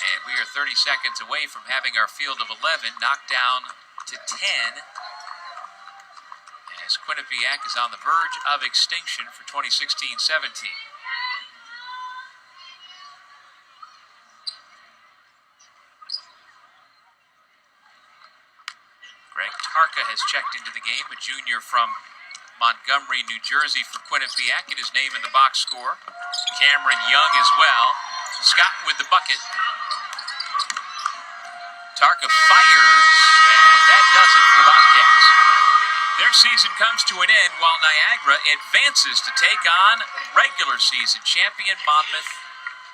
And we are 30 seconds away from having our field of 11 knocked down to 10. As Quinnipiac is on the verge of extinction for 2016-17. Greg Tarka has checked into the game, a junior from Montgomery, New Jersey for Quinnipiac. Get his name in the box score. Cameron Young as well. Scott with the bucket. Tarka fires, and that does it for the Bobcats. Their season comes to an end while Niagara advances to take on regular season champion Monmouth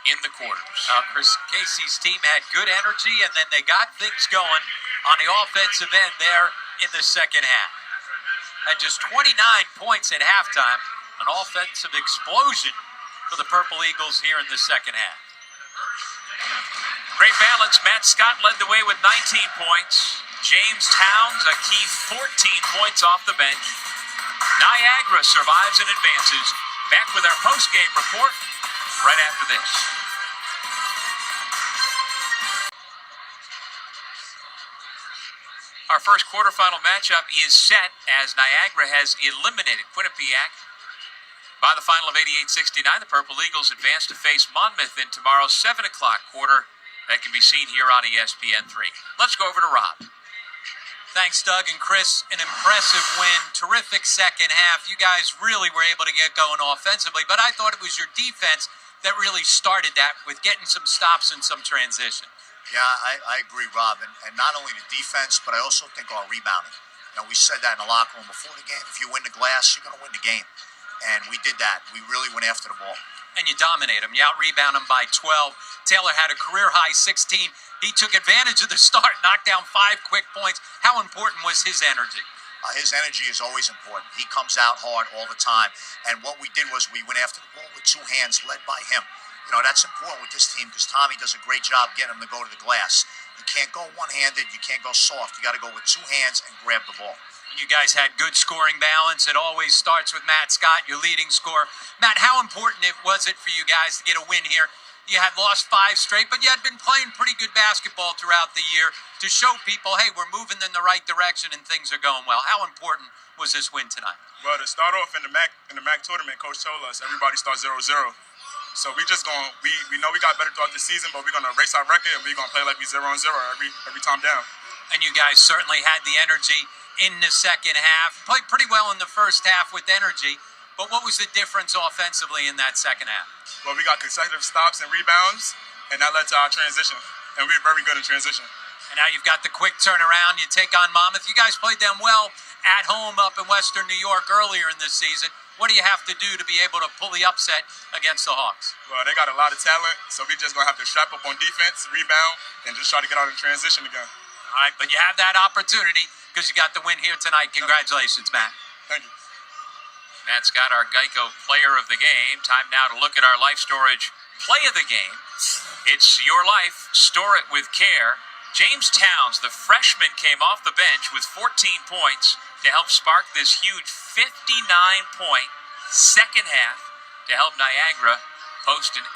in the quarters. Chris Casey's team had good energy, and then they got things going on the offensive end there in the second half. Had just 29 points at halftime, an offensive explosion for the Purple Eagles here in the second half. Great balance. Matt Scott led the way with 19 points. James Towns, a key 14 points off the bench. Niagara survives and advances. Back with our post-game report right after this. Our first quarterfinal matchup is set as Niagara has eliminated Quinnipiac by the final of 88-69. The Purple Eagles advance to face Monmouth in tomorrow's 7 o'clock quarter. That can be seen here on ESPN3. Let's go over to Rob. Thanks, Doug and Chris. An impressive win. Terrific second half. You guys really were able to get going offensively, but I thought it was your defense that really started that with getting some stops and some transition. Yeah, I agree, Rob. And not only the defense, but I also think our rebounding. You know, we said that in the locker room before the game. If you win the glass, you're going to win the game. And we did that. We really went after the ball. And you dominate them. You out-rebound them by 12. Taylor had a career-high 16. He took advantage of the start, knocked down 5 quick points. How important was his energy? His energy is always important. He comes out hard all the time. And what we did was we went after the ball with 2 hands, led by him. You know, that's important with this team because Tommy does a great job getting him to go to the glass. You can't go one-handed. You can't go soft. You got to go with 2 hands and grab the ball. You guys had good scoring balance. It always starts with Matt Scott, your leading scorer. Matt, how important was it for you guys to get a win here? You had lost 5 straight, but you had been playing pretty good basketball throughout the year to show people, hey, we're moving in the right direction and things are going well. How important was this win tonight? Well, to start off in the MAC tournament, Coach told us everybody starts 0-0. So we just going we know we got better throughout the season, but we're gonna erase our record and we're gonna play like we 0-0 every time down. And you guys certainly had the energy in the second half. Played pretty well in the first half with energy, but what was the difference offensively in that second half? Well, we got consecutive stops and rebounds, and that led to our transition. And we were very good in transition. And now you've got the quick turnaround. You take on Monmouth. You guys played them well at home up in Western New York earlier in this season. What do you have to do to be able to pull the upset against the Hawks? Well, they got a lot of talent, so we just going to have to strap up on defense, rebound, and just try to get out in transition again. All right, but you have that opportunity because you got the win here tonight. Congratulations, Matt. Thank you. Matt Scott, our Geico player of the game. Time now to look at our Life Storage play of the game. It's your life. Store it with care. James Towns, the freshman, came off the bench with 14 points to help spark this huge 59-point second half to help Niagara post an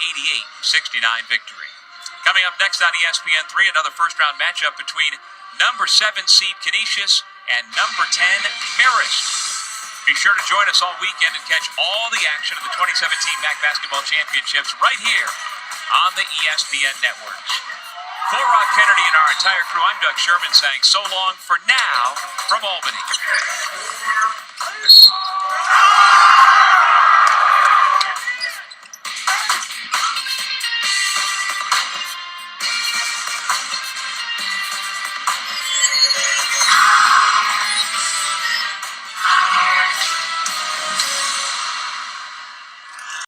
88-69 victory. Coming up next on ESPN3, another first-round matchup between number 7 seed Canisius and number 10 Marist. Be sure to join us all weekend and catch all the action of the 2017 MAC Basketball Championships right here on the ESPN networks. For Rob Kennedy and our entire crew, I'm Doug Sherman saying so long for now from Albany.